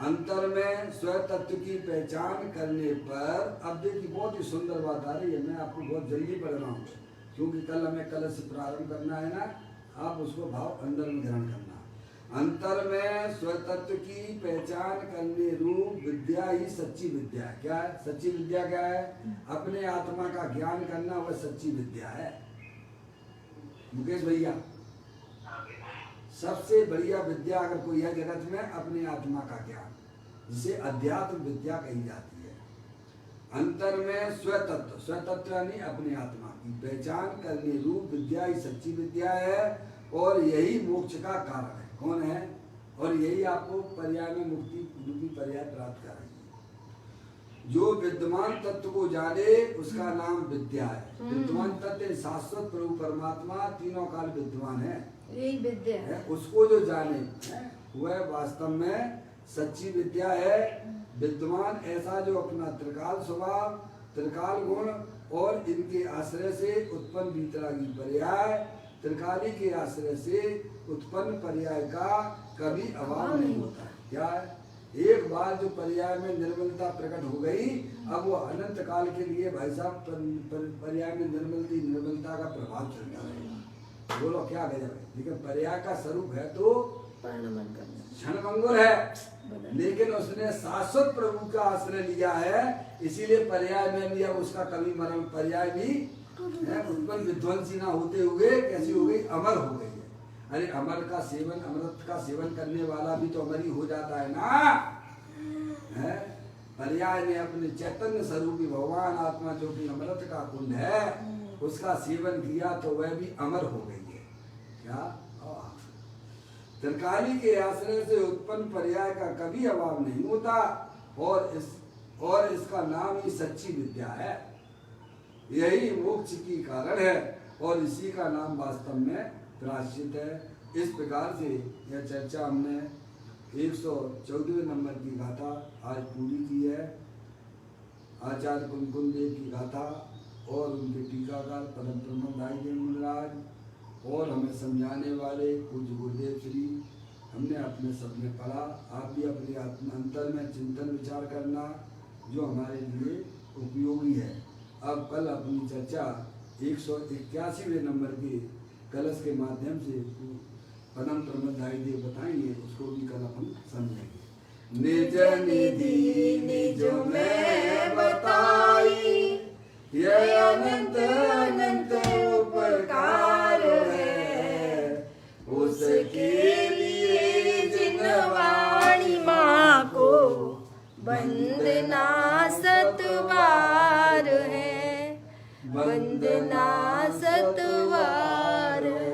अंतर में स्व तत्व की पहचान करने पर, अब देखिए बहुत ही सुंदर बात आ रही है, मैं आपको बहुत जल्दी पढ़ रहा हूँ क्योंकि कल हमें कल से प्रारंभ करना है ना, आप उसको भाव अंदर में ग्रहण करना। अंतर में स्वतत्व की पहचान करने रूप विद्या ही सच्ची विद्या है। क्या है सच्ची विद्या? क्या है? अपने आत्मा का ज्ञान करना, वह सच्ची विद्या है। मुकेश भैया, सबसे बढ़िया विद्या अगर कोई है जगत में, अपने आत्मा का ज्ञान, जिसे अध्यात्म विद्या कही जाती है। अंतर में स्वतत्व, स्वतत्व यानी अपने आत्मा की पहचान करने रूप विद्या ही सच्ची विद्या है, और यही मोक्ष का कारण है। कौन है? और यही आपको पर्याय में मुक्ति रूपी पर्याय प्राप्त कराएगी। जो विद्यमान तत्व को जाने उसका नाम विद्या है। विद्यमान तत्व शाश्वत प्रभु परमात्मा तीनों काल विद्यमान है, यही विद्या है। उसको जो जाने वह वास्तव में सच्ची विद्या है। विद्यमान ऐसा जो अपना त्रिकाल स्वभाव, त्रिकाल गुण और इनके आश्रय से उत्पन्न वीतरागी पर्याय, त्रिकाली के आश्रय से उत्पन्न पर्याय का कभी अभाव नहीं होता है। क्या है? एक बार जो पर्याय में निर्मलता प्रकट हो गई, अब वो अनंत काल के लिए भाई साहब पर्याय में निर्मलता का प्रभाव चलता रहेगा। बोलो क्या गजब है। लेकिन पर्याय का स्वरूप है तो क्षणभंगुर है, लेकिन उसने शाश्वत प्रभु का आश्रय लिया है, इसीलिए पर्याय में भी अब उसका कभी मरण पर्याय भी उत्पन्न विध्वंसी ना होते हुए कैसी हो गई? अमर हो गई है। अरे अमर का सेवन, अमृत का सेवन करने वाला भी तो अमर ही हो जाता है ना, है? पर्याय ने अपने चैतन्य स्वरूपी भगवान आत्मा जो कि अमृत का कुंड है, उसका सेवन किया तो वह भी अमर हो गई है। क्या? त्रिकाली के आश्रय से उत्पन्न पर्याय का कभी अभाव नहीं होता, और इसका नाम ही सच्ची विद्या है। यही मोक्ष की कारण है, और इसी का नाम वास्तव में प्रायश्चित है। इस प्रकार से यह चर्चा हमने 114वें नंबर की गाथा आज पूरी की है। आचार्य कुमकुम देव की गाथा और उनके टीकाकार परम ब्रह्मदाई देव महाराज और हमें समझाने वाले पूज्य गुरुदेव श्री, हमने अपने सब में पढ़ा। आप भी अपने अंतर में चिंतन विचार करना, जो हमारे लिए उपयोगी है। अब कल अपनी चर्चा 181वें नंबर के कलश के माध्यम से परम ब्रह्मदाई देव बताएंगे, उसको भी कल अपन समझेंगे। निज निधि निज में बताई, यह अनंत अनंत उपकार है, उसके लिए जिन वाणी माँ को वंदना सतबार है, वंदना सतबार है।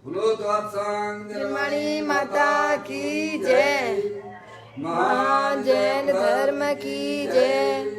बोलो निर्मणी माता की जय, महान जैन धर्म की जय।